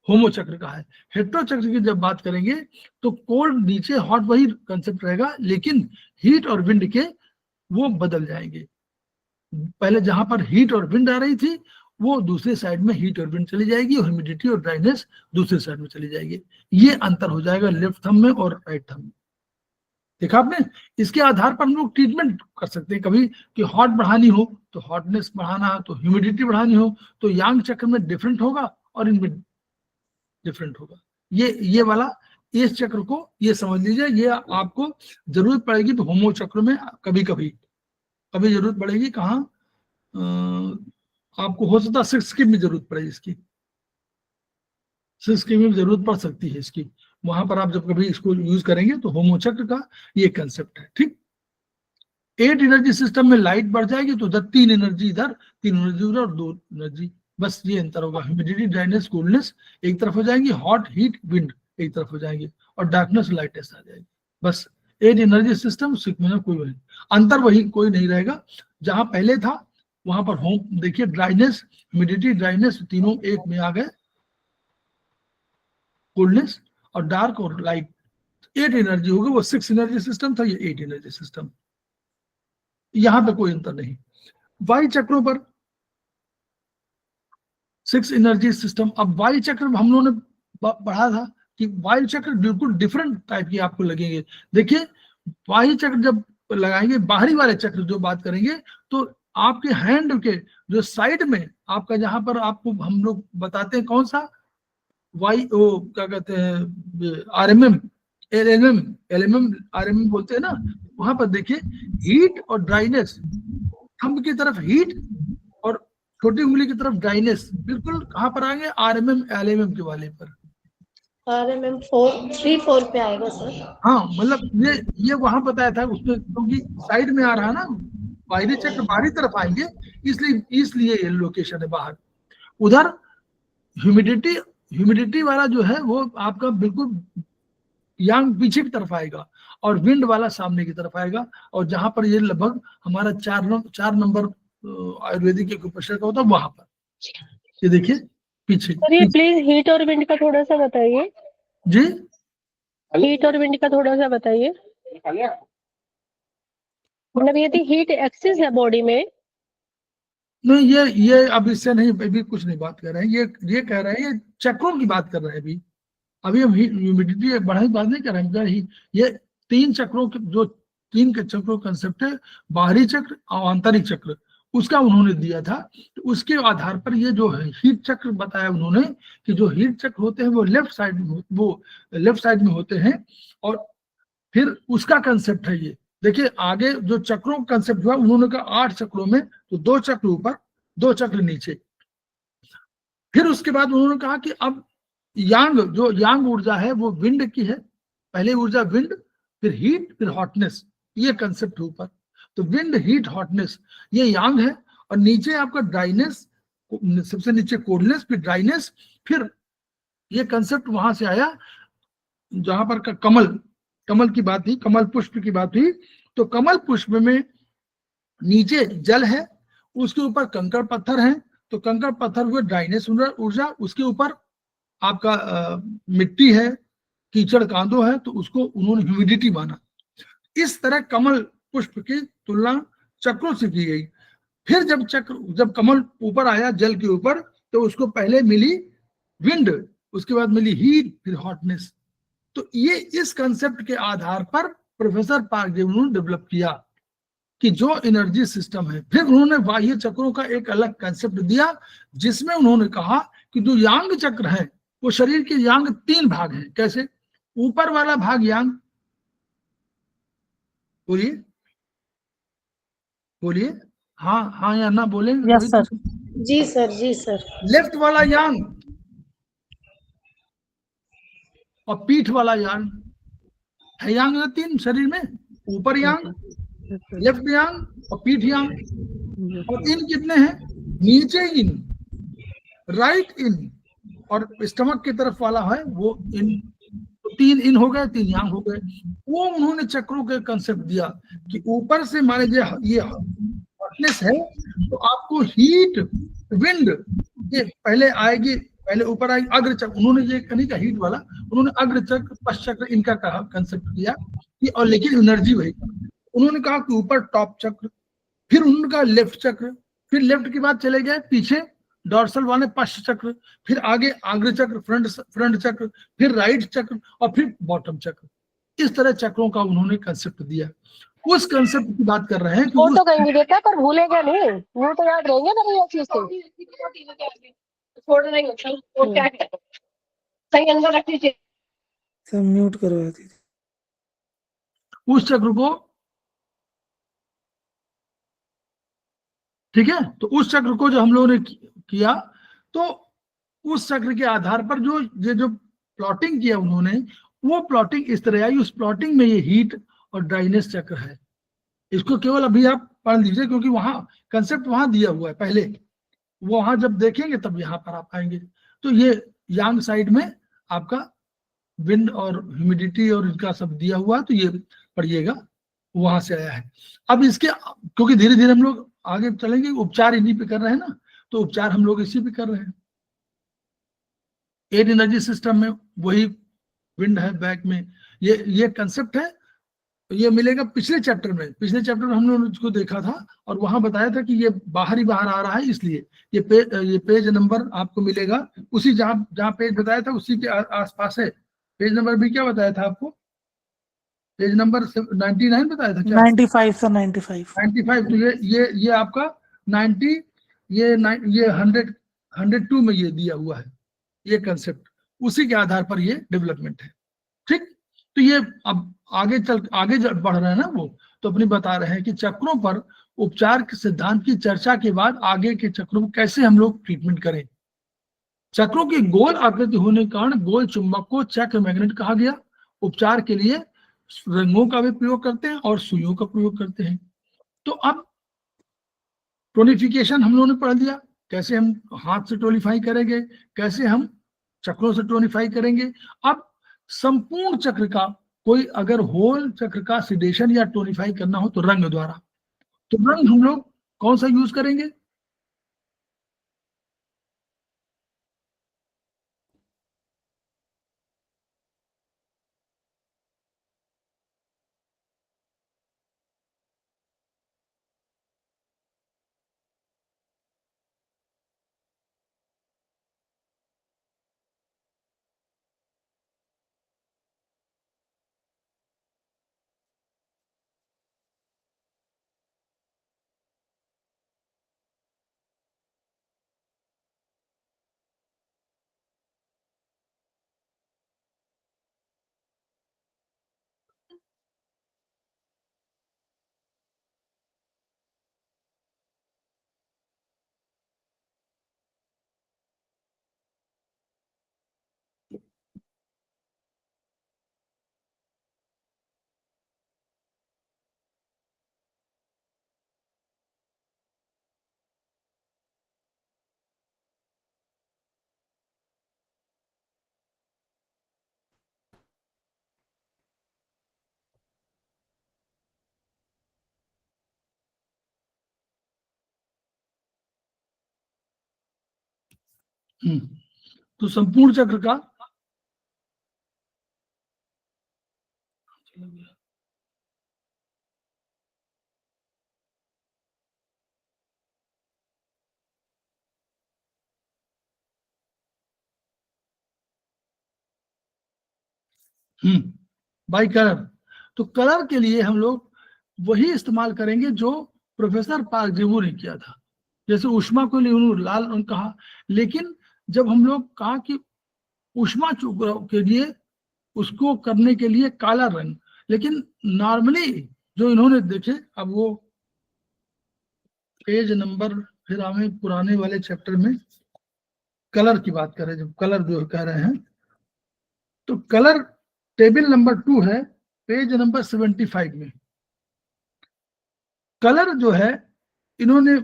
होमो चक्र का है। हेट्रो चक्र की जब बात करेंगे तो कोल्ड नीचे, हॉट वही कंसेप्ट रहेगा, लेकिन हीट और विंड के वो बदल जाएंगे। पहले जहां पर हीट और विंड आ रही थी, वो दूसरे साइड में हीट और विंड चली जाएगी, और ह्यूमिडिटी और ड्राइनेस दूसरे साइड में चली जाएगी। ये अंतर हो जाएगा लेफ्ट थंब में और राइट थंब में। देखा आपने, इसके आधार पर हम लोग ट्रीटमेंट कर सकते हैं। कभी कि हॉट बढ़ानी हो तो हॉटनेस बढ़ाना, तो ह्यूमिडिटी बढ़ानी हो तो यांग चक्र में डिफरेंट होगा और इनमें डिफरेंट होगा। ये वाला इस चक्र को ये समझ लीजिए, ये आपको जरूरत पड़ेगी तो होमो चक्र में कभी जरूरत पड़ेगी। कहाँ आपको हो सकता है 6 स्कीम में जरूरत पड़ेगी, इसकी 6 स्कीम में जरूरत पड़ सकती है इसकी। वहां पर आप जब कभी इसको यूज करेंगे तो होमो चक्र का ये कंसेप्ट है। ठीक, 8 एनर्जी सिस्टम में लाइट बढ़ जाएगी तो 3 एनर्जी इधर, 3 एनर्जी उधर, और 2 एनर्जी, बस ये अंतर होगा। ह्यूमिडिटी, ड्राइनेस, कूलनेस एक तरफ हो जाएंगी, हॉट, हीट, विंड एक तरफ हो जाएंगे, और डार्कनेस, लाइटनेस आ जाएगी। बस 8 एनर्जी सिस्टम, में कोई अंतर वही कोई नहीं रहेगा। जहां पहले था वहां पर होम, देखिए ड्राइनेस, ह्यूमिडिटी, ड्राइनेस तीनों एक में आ गए, कूलनेस और डार्क और लाइट, 8 एनर्जी हो गई। वो 6 एनर्जी सिस्टम था, ये 8 एनर्जी सिस्टम, यहां पे कोई अंतर नहीं। वायु चक्रों पर 6 एनर्जी सिस्टम। अब वायु चक्र हम लोगों ने पढ़ा था कि वायु चक्र बिल्कुल डिफरेंट टाइप की आपको लगेंगे। देखिए वायु चक्र जब लगाएंगे, बाहरी वाले चक्र जो बात करेंगे, तो आपके हैंड के जो साइड में आपका, जहां पर आपको हम लोग बताते हैं कौन सा वो क्या कहते हैं, आरएमएम, एलएमएम आरएमएम बोलते हैं ना, वहां पर देखिए हीट और ड्राइनेस, थंब की तरफ हीट और छोटी उंगली की तरफ ड्राइनेस, बिल्कुल कहाँ पर आएंगे, RMM LMM के वाले पर। RMM 3-4 पे आएगा सर। हाँ मतलब ये वहां बताया था उसमें, क्योंकि साइड में आ रहा है ना, बाहरी चक्र बाहरी तरफ आएंगे, इसलिए ये लोकेशन है बाहर। उधर ह्यूमिडिटी वाला जो है वो आपका बिल्कुल यांग पीछे की तरफ आएगा और विंड वाला सामने की तरफ आएगा, और जहां पर ये लगभग हमारा 4 नंबर आयुर्वेदिक एक्यूप्रेशर का होता है वहां पर, ये देखिए पीछे। सर ये प्लीज हीट और विंड का थोड़ा सा बताइए। जी हीट और विंड का थोड़ा सा बताइए, मतलब यदि हीट एक्सेस है बॉडी में। नहीं, ये अब इससे नहीं, अभी कुछ नहीं बात कर रहे हैं, ये कह रहे हैं, ये चक्रों की बात कर रहे हैं। अभी हम ह्यूमिडिटी बढ़ाई बात नहीं कर रहे हैं, ये 3 चक्रों के जो 3 के चक्रों कंसेप्ट है, बाहरी चक्र और आंतरिक चक्र, उसका उन्होंने दिया था। तो उसके आधार पर ये जो है हीट चक्र बताया उन्होंने कि जो हीट चक्र होते हैं वो लेफ्ट साइड में होते हैं, और फिर उसका कंसेप्ट है ये। देखिए आगे जो चक्रों का कंसेप्ट हुआ, उन्होंने कहा 8 चक्रों में तो 2 चक्र ऊपर 2 चक्र नीचे। फिर उसके बाद उन्होंने कहा कि अब यांग ऊर्जा है वो विंड की है, पहले ऊर्जा विंड, फिर हीट, फिर हॉटनेस, ये कंसेप्ट है ऊपर। तो विंड, हीट, हॉटनेस ये यांग है, और नीचे आपका ड्राइनेस, सबसे नीचे कोल्डनेस, फिर ड्राइनेस, फिर ये कंसेप्ट वहां से आया जहां पर कमल की बात थी, कमल पुष्प की बात हुई। तो कमल पुष्प में नीचे जल है, उसके ऊपर कंकड़ पत्थर है, तो कंकड़ पत्थर हुए ड्राइनेस ऊर्जा, उसके ऊपर आपका मिट्टी है, कीचड़ कांदो है, तो उसको उन्होंने ह्यूमिडिटी माना। इस तरह कमल पुष्प की तुलना चक्रों से की गई। फिर जब कमल ऊपर आया जल के ऊपर, तो उसको पहले मिली विंड, उसके बाद मिली हीट, फिर हॉटनेस। तो ये इस कंसेप्ट के आधार पर प्रोफेसर पार्कदेव ने डेवलप किया कि जो एनर्जी सिस्टम है। फिर उन्होंने बाह्य चक्रों का एक अलग कंसेप्ट दिया, जिसमें उन्होंने कहा कि जो यांग चक्र है वो शरीर के यांग 3 भाग हैं। कैसे? ऊपर वाला भाग यांग, बोलिए हाँ या ना बोले। Yes sir. जी सर। लेफ्ट वाला यांग और पीठ वाला यांग है। यांग है 3 शरीर में, ऊपर यांग, लेफ्ट यांग और पीठ यांग। और इन कितने हैं? नीचे इन, राइट इन, और स्टमक की तरफ वाला है वो इन। तो 3 इन हो गए, 3 यांग हो गए। वो उन्होंने चक्रों के कंसेप्ट दिया कि ऊपर से मान लीजिए ये हॉटनेस है, तो आपको हीट, विंड ये पहले आएगी, पहले ऊपर आएगी अग्र चक्र। उन्होंने ये नहीं कहा हीट वाला, उन्होंने अग्र चक्र, पश्च चक्र इनका कहा कंसेप्ट किया कि, और लेकिन एनर्जी वही। उन्होंने कहा कि ऊपर टॉप चक्र, फिर उनका लेफ्ट चक्र, फिर लेफ्ट के बाद चले गए पीछे डॉर्सल वाले पश्च चक्र, फिर आगे अग्र चक्र, फ्रंट चक्र, फिर राइट चक्र, और फिर बॉटम चक्र। इस तरह चक्रों का उन्होंने कंसेप्ट दिया। उस कंसेप्ट की बात कर रहे हैं कि वो तो कहीं देखा पर भूलेगा नहीं, वो तो याद रहेंगे ना ये चीज तो। छोड़ नहीं वो क्या है, सही अंदर रख लीजिए। सब म्यूट करवा दीजिए। उस चक्र को, ठीक है, तो उस चक्र को जो हम लोगों ने किया, तो उस चक्र के आधार पर जो प्लॉटिंग किया उन्होंने, वो प्लॉटिंग इस तरह आई। उस प्लॉटिंग में ये हीट और ड्राइनेस चक्र है। इसको केवल अभी आप पढ़ लीजिए, क्योंकि वहां कंसेप्ट वहां दिया हुआ है पहले, वो वहां जब देखेंगे तब यहाँ पर आप आएंगे। तो ये यांग साइड में आपका विंड और ह्यूमिडिटी और इनका सब दिया हुआ है, तो ये पढ़िएगा, वहां से आया है। अब इसके, क्योंकि धीरे धीरे हम लोग आगे चलेंगे, उपचार इन्हीं पे कर रहे हैं ना, तो उपचार हम लोग इसी पे कर रहे हैं। 8 एनर्जी सिस्टम में वही विंड है बैक में, ये कंसेप्ट है। ये मिलेगा पिछले चैप्टर में। पिछले चैप्टर में हम लोगों ने उसको देखा था और वहां बताया था कि ये बाहर आ रहा है, इसलिए ये पेज नंबर आपको मिलेगा उसी जहां पेज बताया था उसी के आसपास है। पेज नंबर भी क्या बताया था आपको? पेज नंबर 99 बताया था क्या? 95 सर, 95। तो ये आपका 90, ये 102 में ये दिया हुआ है ये कंसेप्ट। उसी के आधार पर ये डेवलपमेंट है। ठीक, तो ये अब आगे बढ़ रहे हैं ना वो, तो अपनी बता रहे हैं कि चक्रों पर उपचार के सिद्धांत की चर्चा के बाद आगे के चक्रों में कैसे हम लोग ट्रीटमेंट करें। चक्रों की गोल आकृति होने के कारण गोल चुंबक को चक्र मैग्नेट कहा गया। उपचार के लिए रंगों का भी प्रयोग करते हैं और सुइयों का प्रयोग करते हैं। तो अब टोनिफिकेशन हम लोगों ने पढ़ लिया, कैसे हम हाथ से टोनिफाई करेंगे, कैसे हम चक्रों से टोनिफाई करेंगे। अब संपूर्ण चक्र का कोई अगर होल चक्र का सिडेशन या टोनिफाई करना हो तो रंग द्वारा। तो रंग हम लोग कौन सा यूज करेंगे? तो संपूर्ण चक्र का बाई कलर। तो कलर के लिए हम लोग वही इस्तेमाल करेंगे जो प्रोफेसर पार्कजीवो ने किया था। जैसे ऊष्मा को लिए उन्होंने लाल रंग कहा, लेकिन जब हम लोग कहा कि ऊष्मा के लिए उसको करने के लिए काला रंग, लेकिन नॉर्मली जो इन्होंने देखे, अब वो पेज नंबर फिर हमें पुराने वाले चैप्टर में कलर की बात करें, जब कलर जो कह रहे हैं तो कलर टेबल नंबर 2 है पेज नंबर 75 में। कलर जो है इन्होंने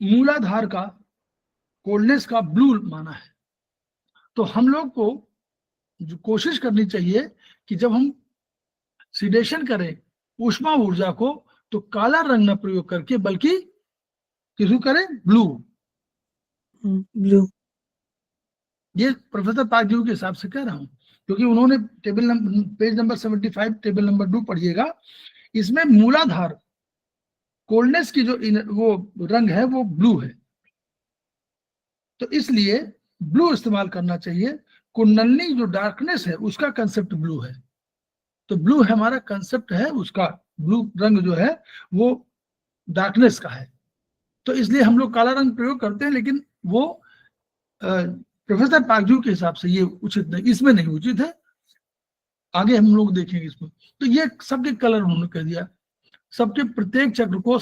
मूलाधार का कोल्डनेस का ब्लू माना है। तो हम लोग को जो कोशिश करनी चाहिए कि जब हम सिडेशन करें ऊष्मा ऊर्जा को तो काला रंग न प्रयोग करके बल्कि किसको करें? ब्लू। ब्लू। ये प्रोफेसर पार्कजीवो के हिसाब से कह रहा हूं, क्योंकि उन्होंने पेज नंबर 75 टेबल नंबर 2 पढ़िएगा, इसमें मूलाधार कोल्डनेस की जो वो रंग है वो ब्लू है। तो इसलिए ब्लू इस्तेमाल करना चाहिए। कुंडलनी जो डार्कनेस है उसका कंसेप्ट ब्लू है, तो ब्लू हमारा कंसेप्ट है, उसका ब्लू रंग जो है वो डार्कनेस का है। तो इसलिए हम लोग काला रंग प्रयोग करते हैं, लेकिन वो प्रोफेसर पार्कजीवो के हिसाब से ये उचित नहीं, इसमें नहीं उचित है। आगे हम लोग देखेंगे इसमें। तो ये सबके कलर उन्होंने कह दिया, सबके प्रत्येक चक्र को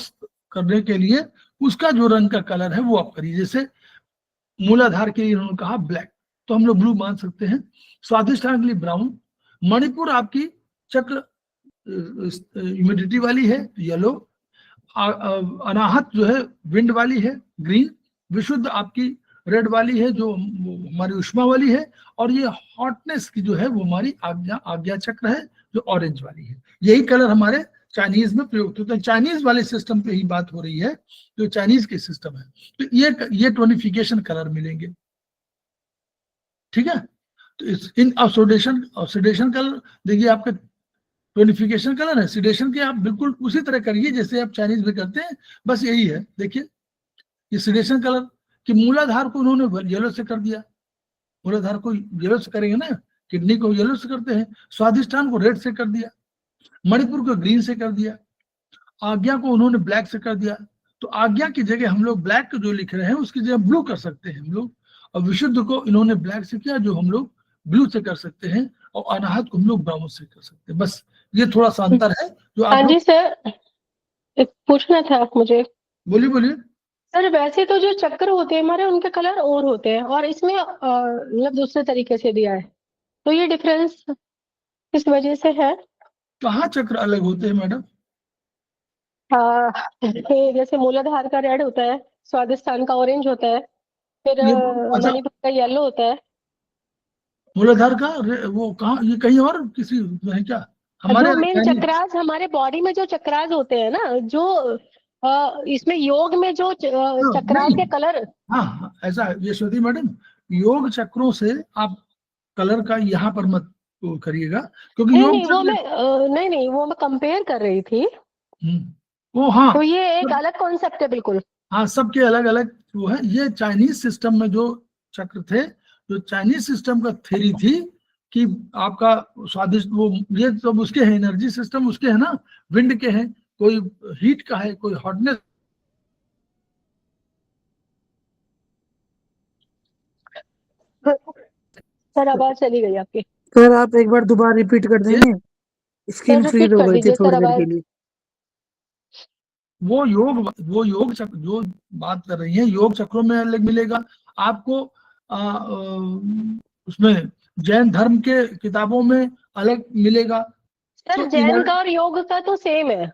करने के लिए उसका जो रंग का कलर है वो आप करिए। जैसे मूलाधार के लिए उन्होंने कहा ब्लैक, तो हम लोग ब्लू मान सकते हैं। स्वादिष्टान के लिए ब्राउन। मणिपुर आपकी चक्र ह्यूमिडिटी वाली है, येलो। अनाहत जो है विंड वाली है, ग्रीन। विशुद्ध आपकी रेड वाली है जो हमारी उष्मा वाली है, और ये हॉटनेस की जो है वो हमारी आज्ञा चक्र है जो ऑरेंज वाली है। यही कलर हमारे चाइनीज में प्रयोग होते हैं। चाइनीज वाले सिस्टम पे ही बात हो रही है, जो चाइनीज के सिस्टम है। तो ये टोनिफिकेशन कलर मिलेंगे, ठीक है। तो इन ऑक्सीडेशन कलर देखिए, आपका टोनिफिकेशन कलर है। सिडेशन के आप बिल्कुल उसी तरह करिए जैसे आप चाइनीज में करते हैं, बस यही है। देखिए ये सिडेशन कलर कि मूलाधार को उन्होंने येलो से कर दिया, मूलाधार को येलो से करेंगे ना, किडनी को येलो से करते हैं। स्वादिष्टान को रेड से कर दिया, मणिपुर को ग्रीन से कर दिया, आज्ञा को उन्होंने ब्लैक से कर दिया। तो आज्ञा की जगह हम लोग ब्लैक जो लिख रहे हैं उसकी जगह ब्लू कर सकते हैं हम लोग, और विशुद्ध को इन्होंने ब्लैक से किया जो हम लोग ब्लू से कर सकते हैं, और अनाहत को हम लोग ब्राउन से कर सकते हैं। बस ये थोड़ा सा अंतर है जो हाँ आप जी सर। एक पूछना था मुझे। बोलिए बोलिए। सर वैसे तो जो चक्र होते हैं हमारे उनके कलर और होते हैं और इसमें मतलब दूसरे तरीके से दिया है, तो ये डिफरेंस किस वजह से है? कहाँ चक्र अलग होते हैं मैडम? जैसे मूलाधार का रेड होता है, स्वादिष्टान का ऑरेंज होता है, फिर ये अच्छा, मणिपुर का येलो होता है। मूलाधार का वो कहाँ, ये कहीं और किसी में है क्या? हमारे जो मेन यानी चक्रास हमारे बॉडी में जो चक्रास होते हैं ना, जो इसमें योग में जो चक्रास नहीं, के कलर। हाँ हाँ, ऐसा है यशवती मैडम, योग चक्रों से आप कलर का यहाँ पर मत वो करिएगा, क्योंकि नहीं योग नहीं वो चक्र मैं नहीं नहीं वो मैं कंपेयर कर रही थी, वो हाँ, तो ये एक अलग कॉन्सेप्ट है बिल्कुल। हाँ सबके अलग अलग वो है। ये चाइनीज सिस्टम में जो चक्र थे, जो चाइनीज सिस्टम का थ्योरी थी कि आपका स्वादिष्ट वो, ये सब उसके हैं, एनर्जी सिस्टम उसके है ना, विंड के हैं, कोई हीट का है, कोई हॉटनेस। सर आवाज चली गई आपकी। सर आप एक बार दोबारा रिपीट कर देंगे, स्क्रीन सर फ्रीज रिपीट हो कर गई थी दीजिए थोड़ी सर देर आवाज। के लिए। वो योग चक्र जो बात कर रही है, योग चक्रों में अलग मिलेगा आपको। उसमें जैन धर्म के किताबों में अलग मिलेगा। सर तो जैन का और योग का तो सेम है।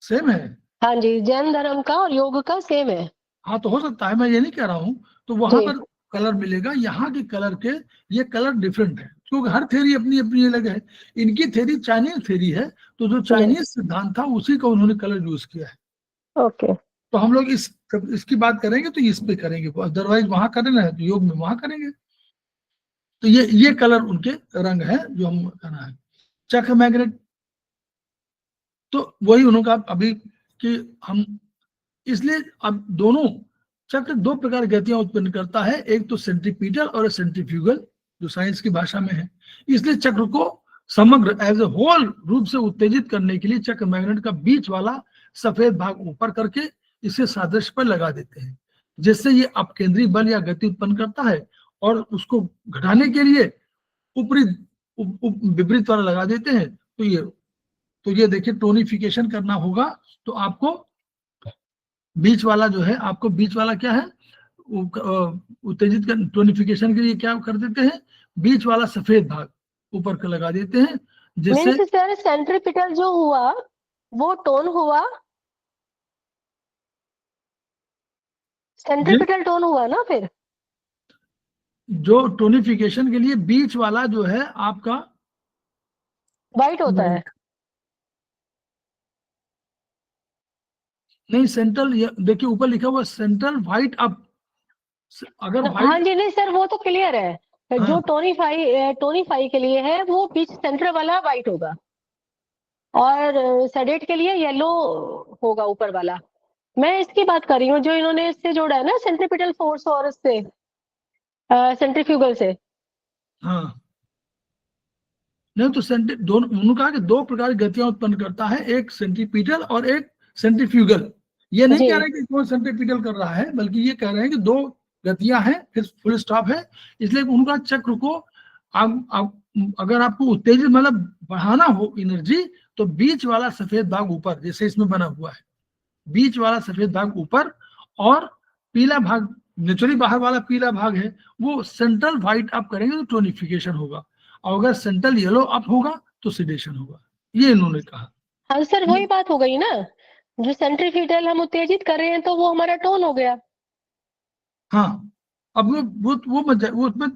सेम है। हाँ जी, जैन धर्म का और योग का सेम है। हाँ तो हो सकता है, मैं ये नहीं कह रहा हूँ। तो वहां जी पर कलर मिलेगा, यहाँ के कलर के ये कलर डिफरेंट है, क्योंकि हर थ्योरी अपनी अपनी अलग है। इनकी थ्योरी चाइनीज थ्योरी है, तो जो चाइनीज सिद्धांत था उसी का उन्होंने कलर यूज किया है। ओके। तो हम लोग इसकी बात करेंगे तो इस पे करेंगे, अदरवाइज वहां करना है तो योग में वहां करेंगे। तो ये कलर उनके रंग है जो हम कहना है। चक्र मैग्नेट, तो वही उन्होंने कहा अभी कि हम, इसलिए अब दोनों चक्र दो प्रकार की गतियां उत्पन्न करता है, एक तो सेंट्रीपिटल और सेंट्रीफ्यूगल, जो साइंस की भाषा में है। इसलिए चक्र को समग्र एज ए होल रूप से उत्तेजित करने के लिए चक्र मैग्नेट का बीच वाला सफेद भाग ऊपर करके इसे सादृश्य पर लगा देते हैं, जिससे ये अपकेंद्री बल या गति उत्पन्न करता है। और उसको घटाने के लिए ऊपरी विपरीत वाला लगा देते हैं। तो ये देखिए, टोनिफिकेशन करना होगा तो आपको बीच वाला जो है, आपको बीच वाला क्या है, उत्तेजित कर, टोनिफिकेशन के लिए क्या कर देते हैं, बीच वाला सफेद भाग ऊपर का लगा देते हैं, जिससे मीन्स सर सेंट्रीपिटल जो हुआ वो टोन हुआ, सेंट्रीपिटल टोन हुआ ना फिर। जो टोनिफिकेशन के लिए बीच वाला जो है आपका वाइट होता है। नहीं, सेंट्रल, देखिए ऊपर लिखा हुआ सेंट्रल व्हाइट अप, अगर हाँ व्हाइट, जी, नहीं सर वो तो क्लियर है। हाँ, जो टोनीफाई के लिए है वो बीच सेंटर वाला वाइट होगा, और सेडेट के लिए येलो होगा ऊपर वाला। मैं इसकी बात कर रही हूँ जो इन्होंने इससे जोड़ा है ना, सेंट्रीपिटल फोर्स और इससे सेंट्रीफ्यूगल से। हाँ, नहीं तो दोनों, उन्होंने कहा कि दो प्रकार की गतियां उत्पन्न करता है, एक सेंट्रीपिटल और एक सेंट्रीफ्यूगल। ये नहीं जी कह रहे कि कौन सेंट्रीपिटल कर रहा है, बल्कि ये कह रहे हैं कि दो गतियां हैं, फिर फुल स्टॉप है। इसलिए उनका चक्र को अगर आपको उत्तेजित मतलब बढ़ाना हो एनर्जी, तो बीच वाला सफेद भाग ऊपर, जैसे इसमें बना हुआ है, बीच वाला सफेद भाग ऊपर, और पीला भाग, नेचुरली बाहर वाला पीला भाग है वो सेंट्रल व्हाइट अप करेंगे तो टोनिफिकेशन होगा, और अगर सेंट्रल येलो अप होगा तो सिडेशन होगा, ये इन्होंने कहा। हाँ सर वही बात हो गई ना, जो सेंट्रीफ्यूगल हम उत्तेजित कर रहे हैं तो वो हमारा टोन हो गया। हाँ, अब वो उसमें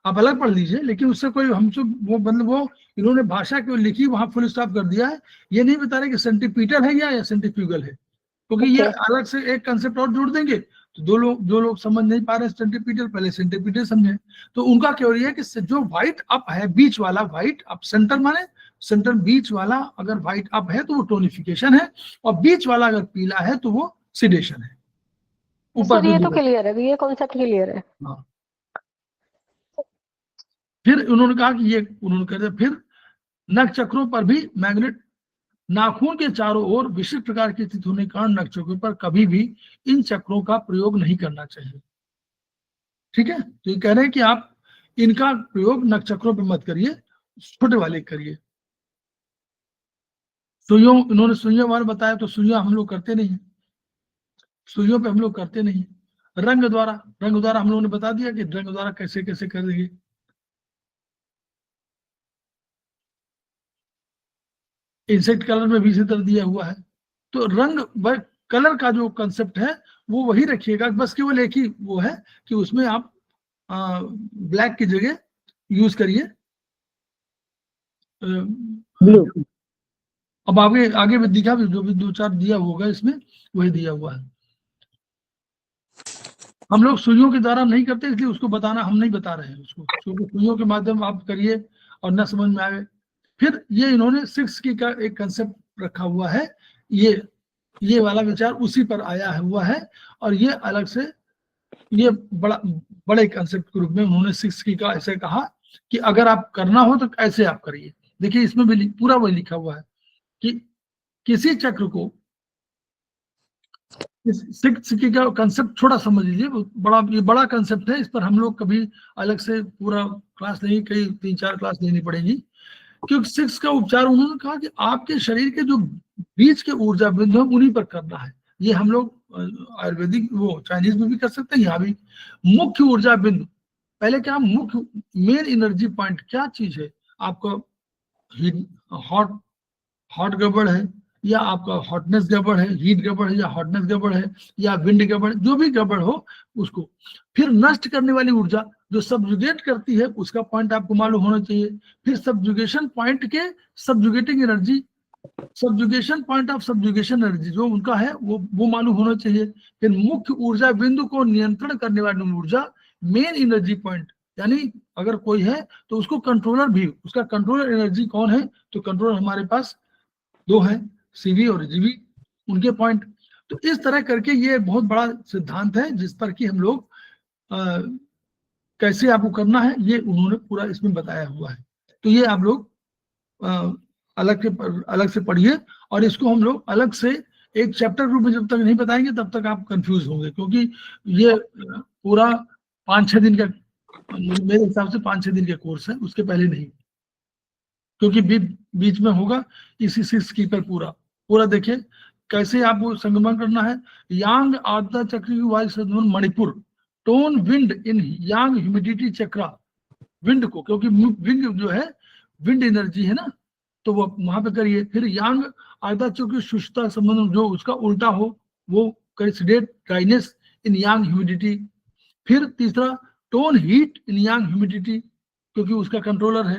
आप अलग पढ़ लीजिए, लेकिन उससे कोई हमसे वो मतलब वो इन्होंने भाषा क्यों लिखी वहां फुल स्टॉप कर दिया है। ये नहीं बता रहे कि सेंट्रीपिटल है या सेंट्रीफ्यूगल है, क्योंकि ये अलग से एक कंसेप्ट और जोड़ देंगे तो जो लोग समझ नहीं पा रहे सेंट्रीपिटल, पहले सेंट्रीपिटल समझे। तो उनका क्योरी है कि जो व्हाइट अप है, बीच वाला व्हाइट अप, सेंटर माने सेंटर बीच वाला अगर व्हाइट अप है तो वो टोनिफिकेशन है, और बीच वाला अगर पीला है तो वो सिडेशन है। सर ये तो क्लियर है, ये कॉन्सेप्ट क्लियर है। हाँ। फिर उन्होंने कहा कि ये उन्होंने कहते फिर नख चक्रों पर भी मैग्नेट, नाखून के चारों ओर विशिष्ट प्रकार की स्थिति होने के कारण नख चक्रों पर कभी भी इन चक्रों का प्रयोग नहीं करना चाहिए। ठीक है, तो ये कह रहे हैं कि आप इनका प्रयोग नख चक्रों पर मत करिए, छोटे वाले करिए। सुइयों, इन्होंने सुइयों बारे बताया, तो सुइयां हम लोग करते नहीं है, सुइयों पे हम लोग करते नहीं है। रंग द्वारा हम लोगों ने बता दिया कि रंग द्वारा कैसे कैसे करेंगे। इंसेक्ट कलर में भी इसी तरह दिया हुआ है। तो रंग कलर का जो कंसेप्ट है वो वही रखिएगा, बस केवल एक ही वो है कि उसमें आप ब्लैक की जगह यूज करिए ब्लू। अब आगे भी दिखा भी, जो भी 2-4 दिया होगा इसमें वही दिया हुआ है। हम लोग सुइयों के द्वारा नहीं करते, इसलिए उसको बताना हम नहीं बता रहे हैं उसको, क्योंकि सुइयों के माध्यम आप करिए और न समझ में आए। फिर ये इन्होंने 6 की का एक कंसेप्ट रखा हुआ है, ये वाला विचार उसी पर आया हुआ है, और ये अलग से ये बड़े कंसेप्ट के रूप में उन्होंने 6 की का ऐसे कहा कि अगर आप करना हो तो ऐसे आप करिए। देखिए इसमें भी पूरा वही लिखा हुआ है कि किसी चक्र को, 6 की का कंसेप्ट थोड़ा समझ लीजिए, ये बड़ा कंसेप्ट है, इस पर हम लोग कभी अलग से पूरा क्लास नहीं, कई 3-4 क्लास लेनी पड़ेगी, क्योंकि 6 का उपचार उन्होंने कहा कि आपके शरीर के जो बीच के ऊर्जा बिंदु है उन्हीं पर करना है। ये हम लोग आयुर्वेदिक वो चाइनीज में भी कर सकते हैं, यहाँ भी मुख्य ऊर्जा बिंदु, पहले क्या मुख्य मेन एनर्जी पॉइंट क्या चीज है, आपका हॉट गड़बड़ है, या आपका हॉटनेस गड़बड़ है, हीट गड़बड़ है, या हॉटनेस गड़बड़ है, या विंड गड़बड़, जो भी गड़बड़ हो उसको फिर नष्ट करने वाली ऊर्जा जो सबजुगेट करती है उसका पॉइंट आपको मालूम होना चाहिए। फिर सबजुगेशन पॉइंट के सबजुगेटिंग एनर्जी, सबजुगेशन पॉइंट ऑफ सबजुगेशन एनर्जी जो उनका है वो मालूम होना चाहिए। फिर मुख्य ऊर्जा बिंदु को नियंत्रण करने वाली ऊर्जा मेन एनर्जी पॉइंट, यानी अगर कोई है तो उसको कंट्रोलर भी, उसका कंट्रोलर एनर्जी कौन है, तो कंट्रोलर हमारे पास 2 है, सीवी और जीवी, उनके पॉइंट। तो इस तरह करके ये बहुत बड़ा सिद्धांत है जिस पर कि हम लोग कैसे आपको करना है ये उन्होंने पूरा इसमें बताया हुआ है। तो ये आप लोग अलग से पढ़िए, और इसको हम लोग अलग से एक चैप्टर ग्रुप में जब तक नहीं बताएंगे तब तक आप कंफ्यूज होंगे, क्योंकि ये पूरा 5-6 दिन का, मेरे हिसाब से 5-6 दिन का कोर्स है, उसके पहले नहीं, क्योंकि बीच में होगा इसी 6 की पर पूरा देखिए कैसे आपको संगमन करना है। यांग आर्द्रता चक्र की वायु संगमन Manipur, tone wind yin yang humidity chakra, wind को, क्योंकि विंड जो है विंड एनर्जी है ना, तो वो वहां पे करिए। फिर यांग आर्द्रता चक्र की शुष्कता संबंध जो उसका उल्टा हो वो कंसिडरेट ड्राइनेस इन यांग ह्यूमिडिटी। फिर तीसरा tone heat in yang humidity, क्योंकि उसका कंट्रोलर है।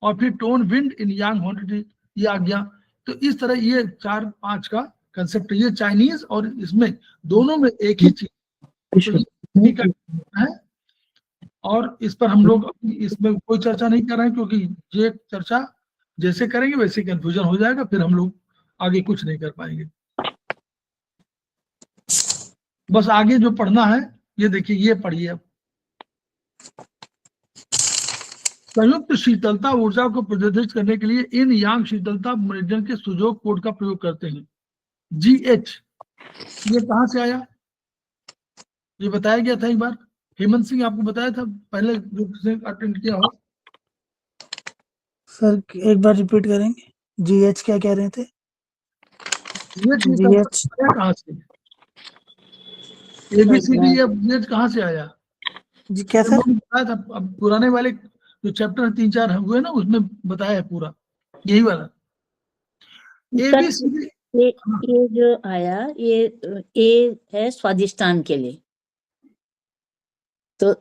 और फिर tone wind yin yang humidity, ये आ गया। तो इस तरह ये 4-5 का कंसेप्ट, ये चाइनीज और इसमें दोनों में एक ही चीज है, और इस पर हम लोग इसमें कोई चर्चा नहीं कर रहे हैं, क्योंकि ये चर्चा जैसे करेंगे वैसे कंफ्यूजन हो जाएगा, फिर हम लोग आगे कुछ नहीं कर पाएंगे। बस आगे जो पढ़ना है ये देखिए, ये पढ़िए अब। संयुक्त शीतलता ऊर्जा को प्रदर्शित करने के लिए इन यांग शीतलता मेरिडियन के सुजोग कोड का प्रयोग करते हैं। GH ये कहां से आया, ये बताया गया था एक बार, हेमंत सिंह आपको बताया था पहले, जो किसी ने अटेंड किया हो। सर एक बार रिपीट करेंगे, GH क्या कह रहे थे? GH कहां से, ABCD कहां से आया जी क्या सर? बताया था, अब पुराने वाले जो चैप्टर 3-4 हुए ना उसमें बताया है पूरा यही वाला। ABCD ये जो आया ये ए है स्वादिष्टान के लिए, तो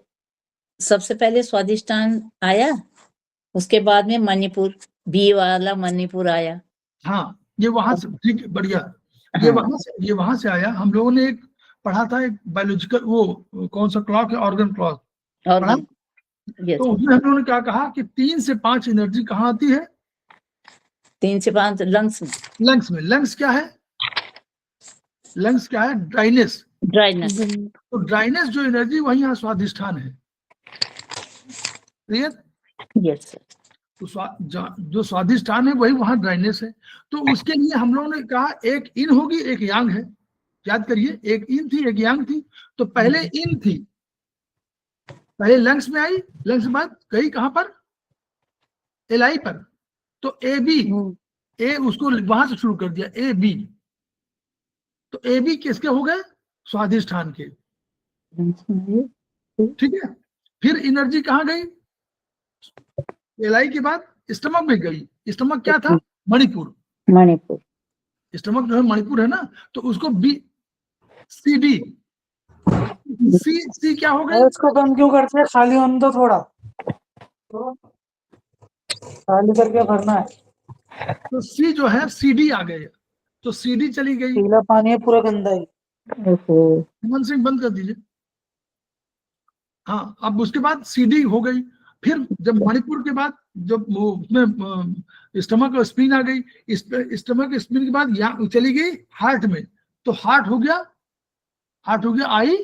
सबसे पहले स्वादिष्टान आया, उसके बाद में मणिपुर, बी वाला मणिपुर आया। हाँ ये वहां से, ठीक है बढ़िया, ये वहां से आया। हम लोगों ने एक पढ़ा था, एक बायोलॉजिकल वो कौन सा क्लॉक है, ऑर्गन क्लॉक, yes. तो उसमें हम लोगों ने क्या कहा कि 3 से 5 एनर्जी कहाँ आती है, 3 से 5 लंग्स में। लंग्स क्या है, ड्राइनेस। तो ड्राइनेस जो एनर्जी वही यहाँ स्वादिष्ठान है, क्लियर? Yes sir. तो जो स्वादिष्ठान है वही वहां ड्राइनेस है। तो उसके लिए हम लोगों ने कहा एक इन होगी एक यांग है, याद करिए, एक इन थी एक यांग थी। तो पहले इन थी, पहले लंग्स में आई, लंग्स के बाद गई कहां पर, LI पर। तो AB ए उसको वहां से शुरू कर दिया, ए बी, तो ए बी किसके हो गए? स्वादिष्ठान के। ठीक है, फिर एनर्जी कहाँ गई? एल आई के बाद स्टमक में गई। स्टमक क्या था? मणिपुर। मणिपुर। स्टमक जो है मणिपुर है ना, तो उसको बी सी डी, सी क्या हो गई? उसको बंद क्यों करते हैं? खाली होने दो थोड़ा, तो खाली करके भरना है। तो सी जो है सी डी आ गए, तो सी डी चली गई। पीला पानी है, पूरा गंदा है। हेमंत सिंह बंद कर दीजिए। हाँ, अब उसके बाद सीडी हो गई। फिर जब मणिपुर के बाद जब वो उसमें स्टमक और स्पिन आ गई, स्टमक स्पिन के बाद यहाँ चली गई हार्ट में, तो हार्ट हो गया आई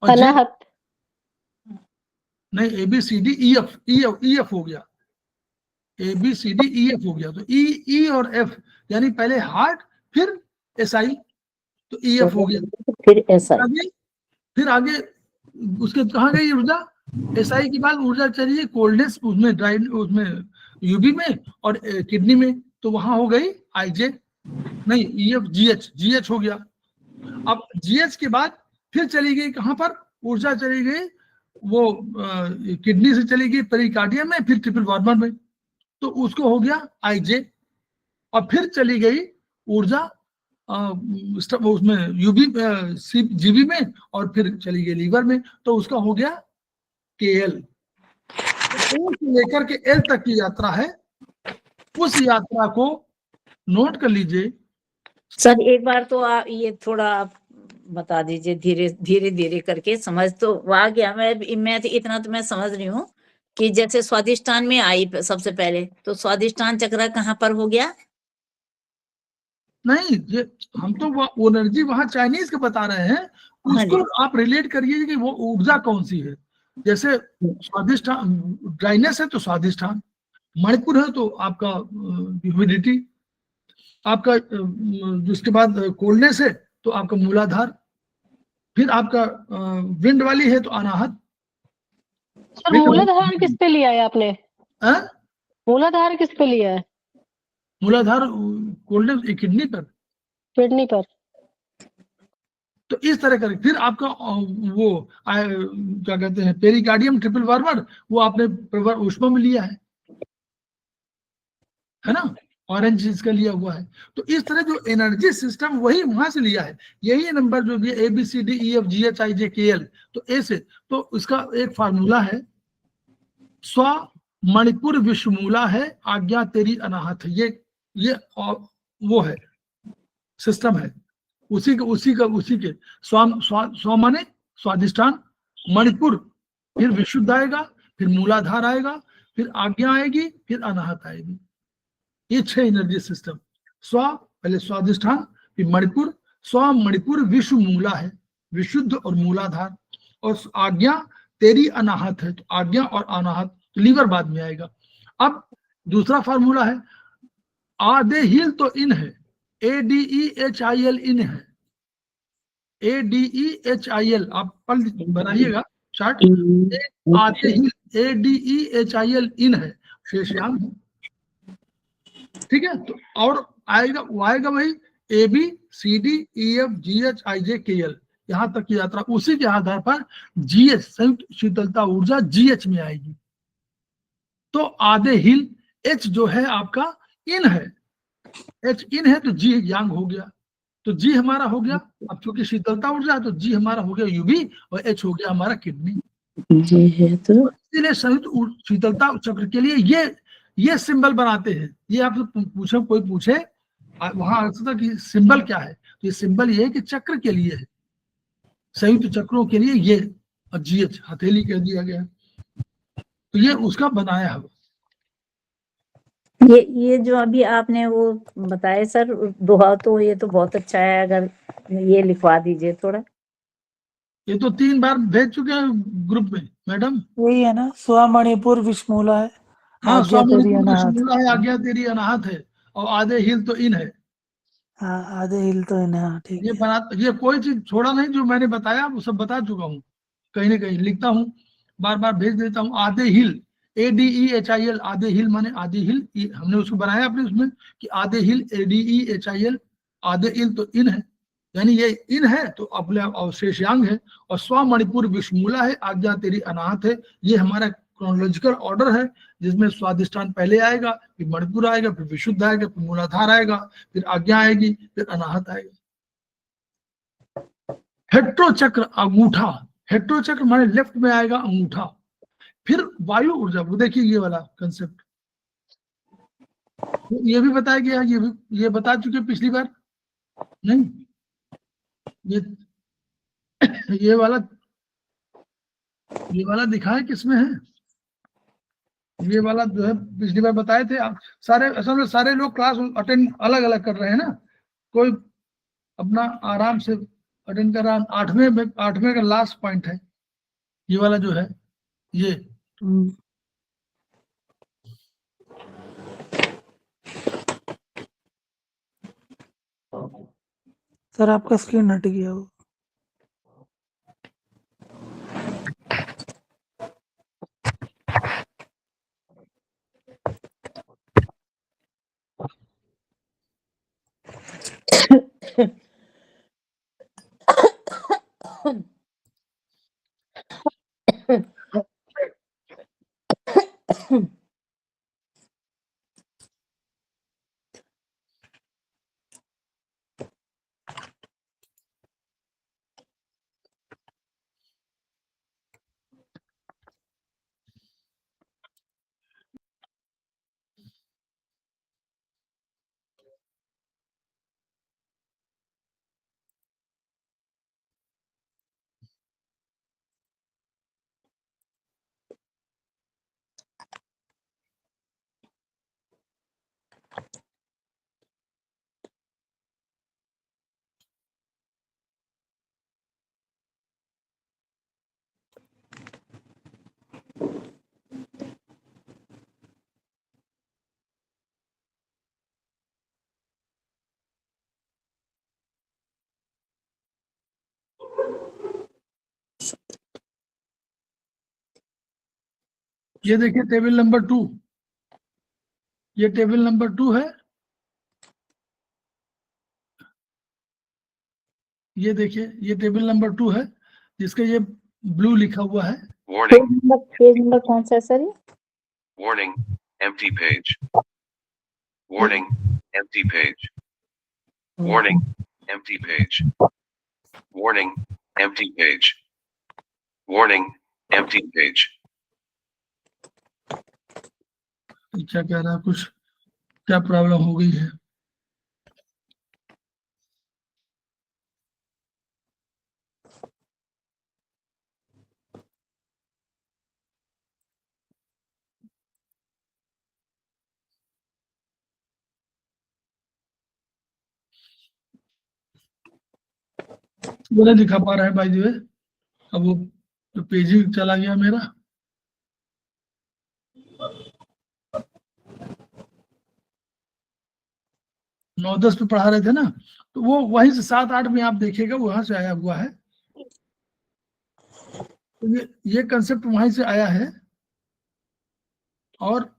और जे। अनाहत। नहीं, A B C D E F, E F हो गया, A B C D E F हो गया। तो ई और एफ, यानी पहले हार्ट फिर एस आई, तो ई एफ हो गया। फिर SI। फिर आगे उसके कहाँ गई ऊर्जा? एसआई के बाद ऊर्जा चली कोल्डनेस उसमें, ड्राई उसमें यूबी में और किडनी में, तो वहां हो गई आईजे, नहीं ईएफ जीएच हो गया। अब जीएच के बाद फिर चली गई कहां पर ऊर्जा? चली गई वो किडनी से चली गई पेरिकार्डियम में, फिर ट्रिपल वार्मर में, तो उसको हो गया आईजे। और फिर चली गई ऊर्जा उसमें यूबी जीबी में, और फिर चली गई लीवर में, तो उसका हो गया KL। तो से लेकर के L तक की यात्रा है, उस यात्रा को नोट कर लीजिए। सर एक बार तो आप ये थोड़ा आप बता दीजिए, धीरे धीरे धीरे करके समझ तो आ गया। मैं तो इतना तो मैं समझ रही हूँ कि जैसे स्वादिष्टान में आई सबसे पहले, तो स्वादिष्टान चक्र कहाँ पर हो गया? नहीं, ये हम तो वो एनर्जी वहां चाइनीज के बता रहे हैं, उसको आप रिलेट करिए कि वो ऊर्जा कौन सी है। जैसे स्वादिष्ठान ड्राइनेस है तो स्वादिष्ठान, मणिपुर है तो आपका ह्यूमिडिटी, आपका जिसके बाद कोल्डनेस है तो आपका मूलाधार, फिर आपका विंड वाली है तो अनाहत। सर मूलाधार किस पे लिया है आपने? मूलाधार किस पे लिया है? मूलाधार कोल्डनेस किडनी पर, किडनी पर। तो इस तरह का। फिर आपका वो क्या कहते हैं पेरिकार्डियम ट्रिपल वार्मर, वो आपने उष्मा में लिया है ना, ऑरेंज इसका लिया हुआ है। तो इस तरह जो एनर्जी सिस्टम वही वहां से लिया है, यही नंबर जो भी A B C D E F G H I J K L, तो ए से, तो इसका एक फार्मूला है, स्व मणिपुर विश्वमूला है, आज्ञा तेरी अनाहत है। ये वो है सिस्टम है, उसी के स्व माने स्वादिष्ठान, मणिपुर, फिर विशुद्ध आएगा, फिर मूलाधार आएगा, फिर आज्ञा आएगी, फिर अनाहत आएगी। ये 6 एनर्जी सिस्टम। स्व पहले स्वादिष्ठान, फिर मणिपुर, स्व मणिपुर विश्व मूला है, विशुद्ध और मूलाधार, और आज्ञा तेरी अनाहत है, तो आज्ञा और अनाहत लीवर बाद में आएगा। अब दूसरा फार्मूला है, आधे हिल तो इन है, ADEHIL इन है, ADEHIL आप पढ़ बनाइएगा चार्ट, आधे हिल ADEHIL इन है, शेषयाम है। ठीक है, तो और आएगा वो आएगा वही ABCDEFGHIJKL, यहां तक की यात्रा। उसी के आधार पर GH संयुक्त शीतलता ऊर्जा GH में आएगी। तो आधे हिल H जो है आपका इन है, H इन है तो G यांग हो गया, तो G हमारा हो गया। अब चूंकि शीतलता ऊर्जा है तो G हमारा हो गया UB और H हो गया हमारा किडनी। तो इसलिए संयुक्त शीतलता चक्र के लिए ये सिंबल बनाते हैं। ये आपसे पूछे, कोई पूछे वहां आता था कि सिंबल क्या है, तो ये सिंबल ये है कि चक्र के लिए है, संयुक्त चक्रों के लिए ये, और GH हथेली कह दिया गया, तो ये उसका बनाया है। ये जो अभी आपने वो बताया सर दोहा, तो ये तो बहुत अच्छा है, अगर ये लिखवा दीजिए थोड़ा। ये तो 3 बार भेज चुके हैं ग्रुप में मैडम। वही है ना, स्व मणिपुर विश्वमूला है, हाँ, आज्ञा तेरी अनाहत। विश्वमूला है, आज्ञा तेरी अनाहत है, और आधे हिल तो इन है। हाँ, आधे हिल तो इन है। हाँ, ठीक ये है। बना, ये कोई चीज छोड़ा नहीं, जो मैंने बताया वो सब बता चुका हूँ, कहीं ना कहीं लिखता हूँ, बार बार भेज देता हूँ। आधे हिल ADEHIL, आधे हिल माने आधी हिल, हमने उसको बनाया अपने उसमें कि आधे हिल ADEHIL, आधे इल तो इन है, यानी ये इन है तो अपने अवशेषयांग है, और स्व मणिपुर विषमूला है, आज्ञा तेरी अनाहत है। ये हमारा क्रोनोलॉजिकल ऑर्डर है, जिसमें स्वादिष्टान पहले आएगा, फिर मणिपुर आएगा, फिर विशुद्ध आएगा, फिर मूलाधार आएगा, फिर आज्ञा आएगी, फिर अनाहत आएगा। हेट्रोचक्र अंगूठा, हेट्रोचक्र माने लेफ्ट में आएगा अंगूठा, फिर वायु ऊर्जा, वो देखिए ये वाला कंसेप्ट, ये भी बताया गया, ये बता चुके पिछली बार नहीं, ये वाला दिखाए किसमें है, ये वाला जो है पिछली बार बताए थे आप सारे, असल में सारे लोग क्लास अटेंड अलग अलग कर रहे हैं ना, कोई अपना आराम से अटेंड कर रहा है। 8वें का लास्ट पॉइंट है ये वाला जो है ये। सर आपका स्क्रीन हट गया हो। ये देखिए टेबल नंबर 2, ये टेबल नंबर 2 है, ये देखिए ये टेबल नंबर 2 है जिसका ये ब्लू लिखा हुआ है। Warning, पेज नंबर कौन सा है sir? warning, empty page. Warning, empty page. Warning, empty page. Warning, empty page. Warning, empty page. क्या कह रहा है, कुछ क्या प्रॉब्लम हो गई है? वो नहीं दिखा पा रहा है बाय द वे, अब वो तो पेज ही चला गया मेरा। नौ 10 पे पढ़ा रहे थे ना, तो वो वहीं से 7-8 में आप देखिएगा वहां से आया हुआ है, तो ये कंसेप्ट वहीं से आया है। और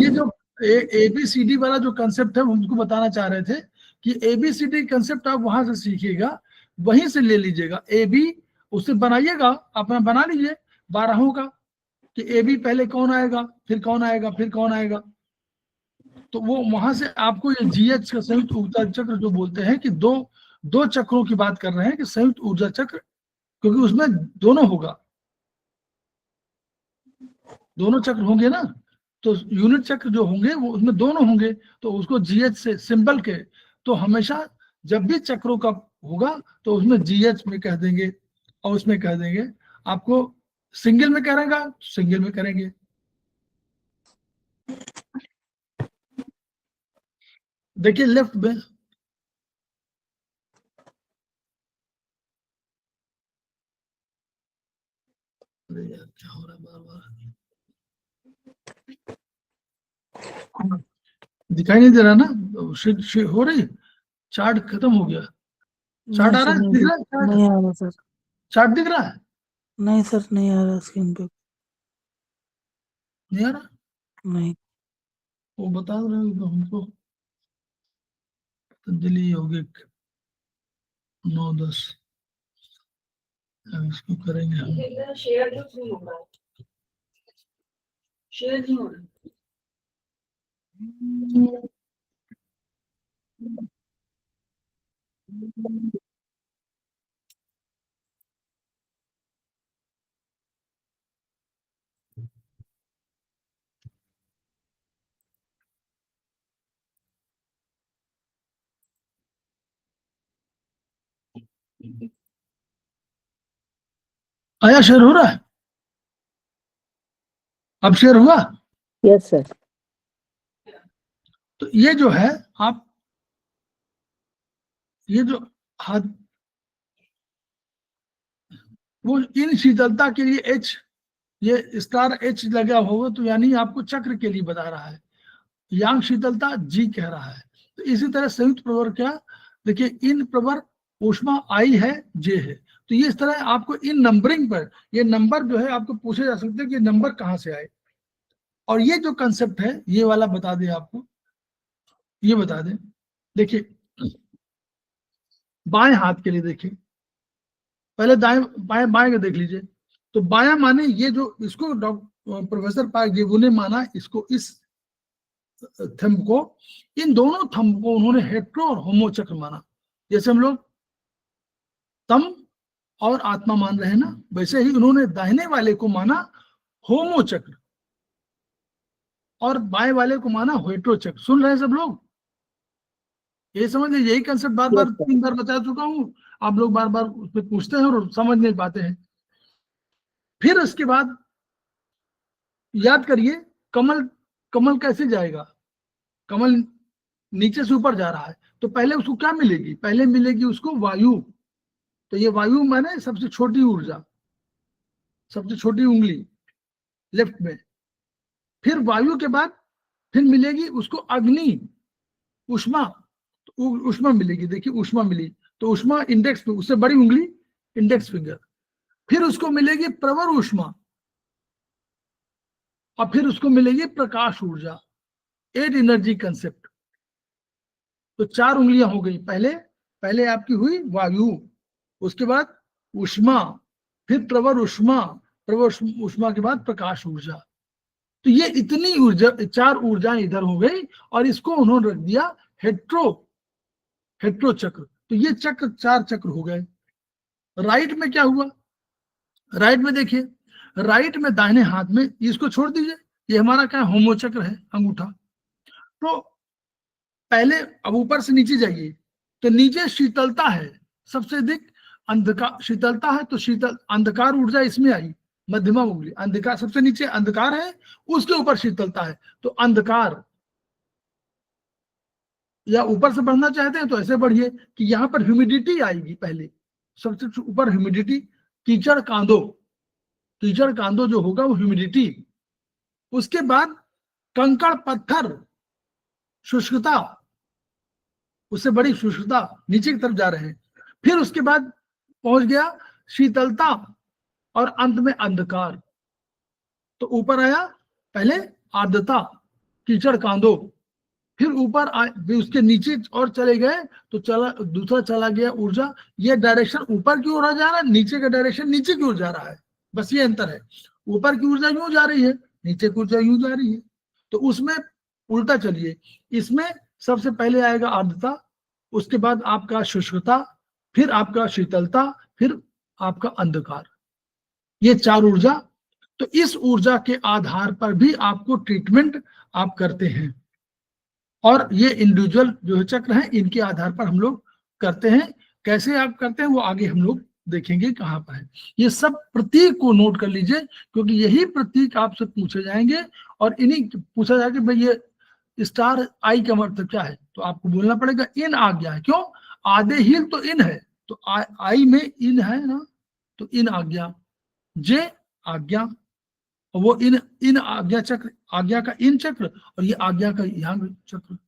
ये जो ABCD वाला जो कंसेप्ट है उनको बताना चाह रहे थे कि ABCD कंसेप्ट आप वहां से सीखिएगा, वहीं से ले लीजिएगा। AB उससे बनाइएगा, अपना बना लीजिए 12 का कि AB पहले कौन आएगा, फिर कौन आएगा, फिर कौन आएगा, तो वो वहां से आपको ये GH का संयुक्त ऊर्जा चक्र जो बोलते हैं कि दो चक्रों की बात कर रहे हैं कि संयुक्त ऊर्जा चक्र, क्योंकि उसमें दोनों होगा, दोनों चक्र होंगे ना, तो यूनिट चक्र जो होंगे वो उसमें दोनों होंगे, तो उसको GH से सिंबल के, तो हमेशा जब भी चक्रों का होगा तो उसमें GH में कह देंगे, और उसमें कह देंगे आपको सिंगल में करेगा, सिंगल में करेंगे। देखिए लेफ्ट में क्या हो रहा है बार बार, दिखाई नहीं दे रहा ना? हो रही, चार्ट खत्म हो गया। चार्ट आ रहा है, दिख रहा है? चार्ट नहीं आ रहा सर, चार्ट दिख रहा है? नहीं सर, नहीं आ रहा स्क्रीन पे, नहीं आ रहा? नहीं। वो बता रहे हो तो हमको। पतंजलि यौगिक 9-10, अब इसको करेंगे हम। शेयर नहीं हो रहा है, शेयर नहीं हो रहा। आया, शेयर हो रहा है? अब शेयर हुआ? Yes sir. तो ये जो है, आप ये जो हाथ, वो इन शीतलता के लिए H, ये स्टार H लगा होगा, तो यानी आपको चक्र के लिए बता रहा है। यांग शीतलता G कह रहा है। तो इसी तरह संयुक्त प्रवर क्या, देखिए इन प्रवर ऊष्मा I है, J है। तो ये इस तरह आपको इन नंबरिंग पर, ये नंबर जो है आपको पूछे जा सकते हैं कि नंबर कहाँ से आए। और ये जो कंसेप्ट है, ये वाला बता दें आपको, ये बता दें। देखिए बाएं हाथ के लिए देखिए, पहले दाएं बाएं बाएं का देख लीजिए। तो बायां माने ये जो, इसको प्रोफेसर पार्क जेबू ने माना, इसको इस थंब को, इन दोनों थंब को उन्होंने हेट्रो और होमो चक्र माना। जैसे हम लोग तम और आत्मा मान रहे हैं ना, वैसे ही उन्होंने दाहिने वाले को माना होमो चक्र और बाएं वाले को माना हेट्रो चक्र। सुन रहे हैं सब लोग? ये समझ लीजिए, यही कंसेप्ट बार बार 3 बार बता चुका हूं, आप लोग बार बार उस पर पूछते हैं और समझ नहीं पाते हैं। फिर उसके बाद याद करिए, कमल, कमल कैसे जाएगा? कमल नीचे से ऊपर जा रहा है, तो पहले उसको क्या मिलेगी? पहले मिलेगी उसको वायु। तो ये वायु माने सबसे छोटी ऊर्जा, सबसे छोटी उंगली लेफ्ट में। फिर वायु के बाद फिर मिलेगी उसको अग्नि, उष्मा। तो उष्मा मिलेगी, देखिए उष्मा मिली, तो उष्मा इंडेक्स पे, उससे बड़ी उंगली इंडेक्स फिंगर। फिर उसको मिलेगी प्रवर उष्मा, और फिर उसको मिलेगी प्रकाश ऊर्जा, 8 एनर्जी कंसेप्ट। तो 4 उंगलियां हो गई। पहले आपकी हुई वायु, उसके बाद उष्मा, फिर प्रवर उष्मा, प्रवर उष्मा के बाद प्रकाश ऊर्जा। तो ये इतनी ऊर्जा, 4 ऊर्जाएं इधर हो गई, और इसको उन्होंने रख दिया हेट्रो चक्र। तो ये चक्र 4 चक्र हो गए। राइट में क्या हुआ? राइट में देखिए, राइट में दाहिने हाथ में, इसको छोड़ दीजिए, ये हमारा क्या होमो चक्र है, अंगूठा। तो पहले अब ऊपर से नीचे जाइए, तो नीचे शीतलता है, सबसे अधिक अंधकार शीतलता है। तो शीतल अंधकार ऊर्जा इसमें आई, मध्यमा उंगली, अंधकार सबसे नीचे अंधकार है, उसके ऊपर शीतलता है। तो अंधकार, या ऊपर से बढ़ना चाहते हैं तो ऐसे बढ़िए कि यहाँ पर ह्यूमिडिटी आएगी। पहले सबसे ऊपर ह्यूमिडिटी, कीचड़ कांदो, कीचड़ कांदो जो होगा वो ह्यूमिडिटी। उसके बाद कंकड़ पत्थर, शुष्कता, उससे बड़ी शुष्कता, नीचे की तरफ जा रहे हैं। फिर उसके बाद पहुंच गया शीतलता, और अंत में अंधकार। तो ऊपर आया पहले आर्द्रता, कीचड़ कांदो, फिर ऊपर उसके नीचे और चले गए तो दूसरा चला गया ऊर्जा। ये डायरेक्शन ऊपर की ओर जा रहा है, नीचे का डायरेक्शन नीचे की ओर जा रहा है, बस ये अंतर है। ऊपर की ऊर्जा यूं जा रही है, नीचे की ऊर्जा यूं जा रही है। तो उसमें उल्टा चलिए, इसमें सबसे पहले आएगा आर्द्रता, उसके बाद आपका शुष्कता, फिर आपका शीतलता, फिर आपका अंधकार। ये 4 ऊर्जा। तो इस ऊर्जा के आधार पर भी आपको ट्रीटमेंट आप करते हैं, और ये इंडिविजुअल जो है चक्र है, इनके आधार पर हम लोग करते हैं। कैसे आप करते हैं वो आगे हम लोग देखेंगे कहाँ पर है। ये सब प्रतीक को नोट कर लीजिए, क्योंकि यही प्रतीक आपसे पूछे जाएंगे, और इन्हीं पूछा जाएगा भाई ये स्टार आई का मतलब क्या है, तो आपको बोलना पड़ेगा इन आज्ञा है। क्यों? आधे हील तो इन है, तो आई में इन है ना, तो इन आज्ञा, जे आज्ञा, और वो इन आज्ञा चक्र, आज्ञा का इन चक्र, और ये आज्ञा का यांग चक्र।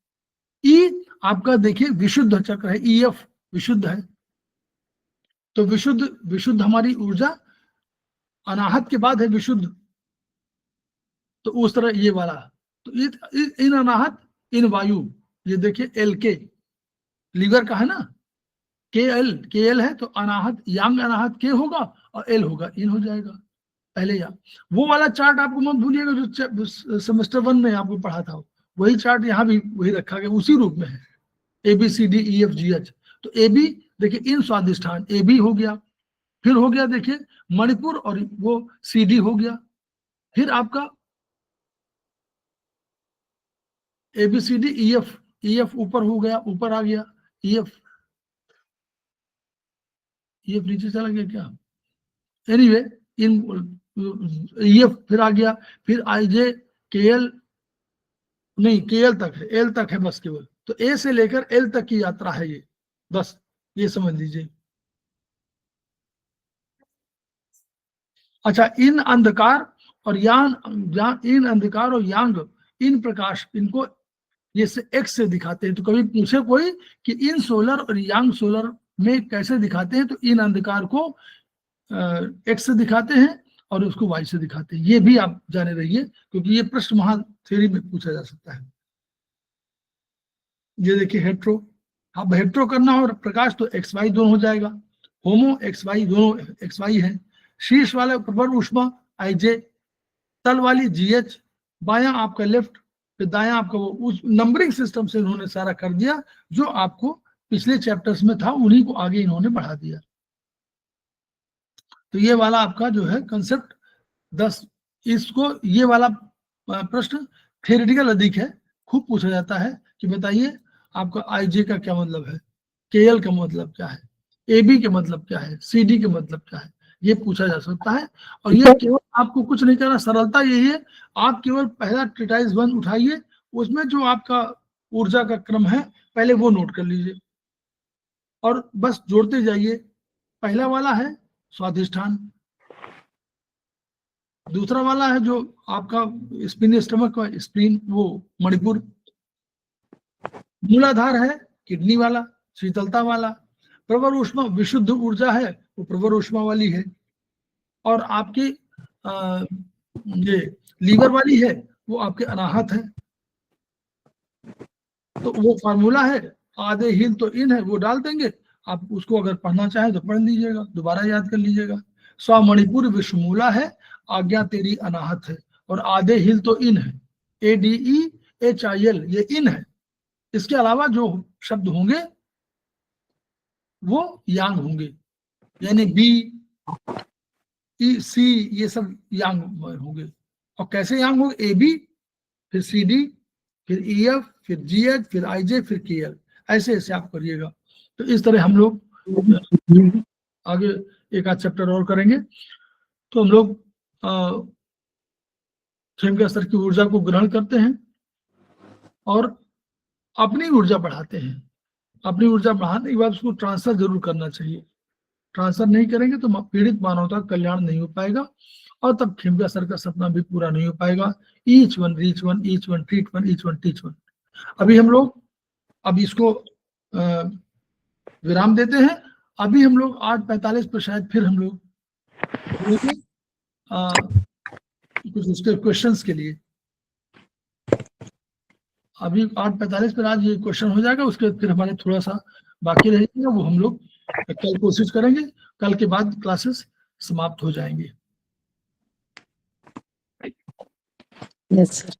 ई आपका देखिए विशुद्ध चक्र है, ईएफ विशुद्ध है। तो विशुद्ध हमारी ऊर्जा अनाहत के बाद है विशुद्ध, तो उस तरह ये वाला। तो इन अनाहत इन वायु, ये देखिए एल के लीवर का है ना, के एल है, तो अनाहत यांग अनाहत के होगा और एल होगा, इन हो जाएगा पहले। या वो वाला चार्ट आपको मत भूलिएगा जो सेमेस्टर 1 में आपको पढ़ा था, वही चार्ट यहाँ भी वही रखा गया, उसी रूप में है, ABCDEFGH। तो AB देखिए इन स्वादिष्ठान AB हो गया, फिर हो गया देखिए मणिपुर और वो CD हो गया, फिर आपका ABCDEF, EF ऊपर हो गया, ऊपर आ गया EF नीचे चला गया क्या, एनीवे इन EF फिर आ गया, फिर IJ KL नहीं, KL तक है, L तक है बस केवल। तो A से लेकर L तक की यात्रा है ये, बस ये समझ लीजिए। अच्छा, इन अंधकार और इन अंधकार और यांग, इन प्रकाश, इनको ये से एक्स से दिखाते हैं। तो कभी पूछे कोई कि इन सोलर और यांग सोलर में कैसे दिखाते हैं, तो इन अंधकार को एक्स से दिखाते हैं और उसको वाई से दिखाते हैं। ये भी आप जाने रहिए, क्योंकि ये प्रश्न वहां थ्योरी में पूछा जा सकता है। ये देखिए हेट्रो, अब हेट्रो करना हो प्रकाश तो एक्स वाई दोनों हो जाएगा, होमो एक्स वाई दोनों एक्स वाई है। शीर्ष वाला प्रबल ऊष्मा IJ, तल वाली GH, बायां आपका लेफ्ट, फिर दायां आपका वो, उस नंबरिंग सिस्टम से इन्होंने सारा कर दिया जो आपको पिछले चैप्टर्स में था, उन्हीं को आगे इन्होंने बढ़ा दिया। तो ये वाला आपका जो है कंसेप्ट 10, इसको ये वाला प्रश्न थ्योरेटिकल अधिक है, खूब पूछा जाता है कि बताइए आपका IJ का क्या मतलब है, KL का मतलब क्या है, AB के मतलब क्या है, CD के मतलब क्या है, ये पूछा जा सकता है। और ये केवल आपको कुछ नहीं करना, सरलता यही है, आप केवल पहला ट्रीटाइज 1 उठाइए, उसमें जो आपका ऊर्जा का क्रम है पहले वो नोट कर लीजिए और बस जोड़ते जाइए। पहला वाला है स्वाधिष्ठान, दूसरा वाला है जो आपका स्पिन स्टमक का स्प्लीन, वो मणिपुर, मूलाधार है किडनी वाला, शीतलता वाला, प्रवर ऊष्मा विशुद्ध ऊर्जा है, वो प्रवर ऊष्मा वाली है, और आपकी ये लीवर वाली है वो आपके अनाहत है। तो वो फार्मूला है, आधे हिल तो इन है, वो डाल देंगे, आप उसको अगर पढ़ना चाहें तो पढ़ लीजिएगा, दोबारा याद कर लीजिएगा। स्व मणिपुर विश्वमूला है, आज्ञा तेरी अनाहत है, और आधे हिल तो इन है, ADEHIL ये इन है। इसके अलावा जो शब्द होंगे वो यांग होंगे, यानी BEC ये सब यांग होंगे। और कैसे यांग होंगे, AB फिर CD फिर EF फिर GH फिर IJ फिर KL, ऐसे ऐसे आप करिएगा। तो इस तरह हम लोग आगे एक आध चैप्टर और करेंगे। तो हम लोग खेम स्तर की ऊर्जा को ग्रहण करते हैं और अपनी ऊर्जा बढ़ाते हैं। अपनी ऊर्जा बढ़ाने के बाद उसको ट्रांसफर जरूर करना चाहिए, ट्रांसफर नहीं करेंगे तो पीड़ित मानवता का कल्याण नहीं हो पाएगा, और तब खेमका सर का सपना भी पूरा नहीं हो पाएगा। Each one reach one, each one treat one, each one teach one. अभी हम लोग अब इसको विराम देते हैं। अभी हम लोग 8:45 पर शायद फिर हम लोग कुछ उसके क्वेश्चंस के लिए, अभी 8:45 पर आज ये क्वेश्चन हो जाएगा, उसके फिर हमारे थोड़ा सा बाकी रहेगा, वो हम लोग कल कोशिश करेंगे, कल के बाद क्लासेस समाप्त हो जाएंगे। Yes sir.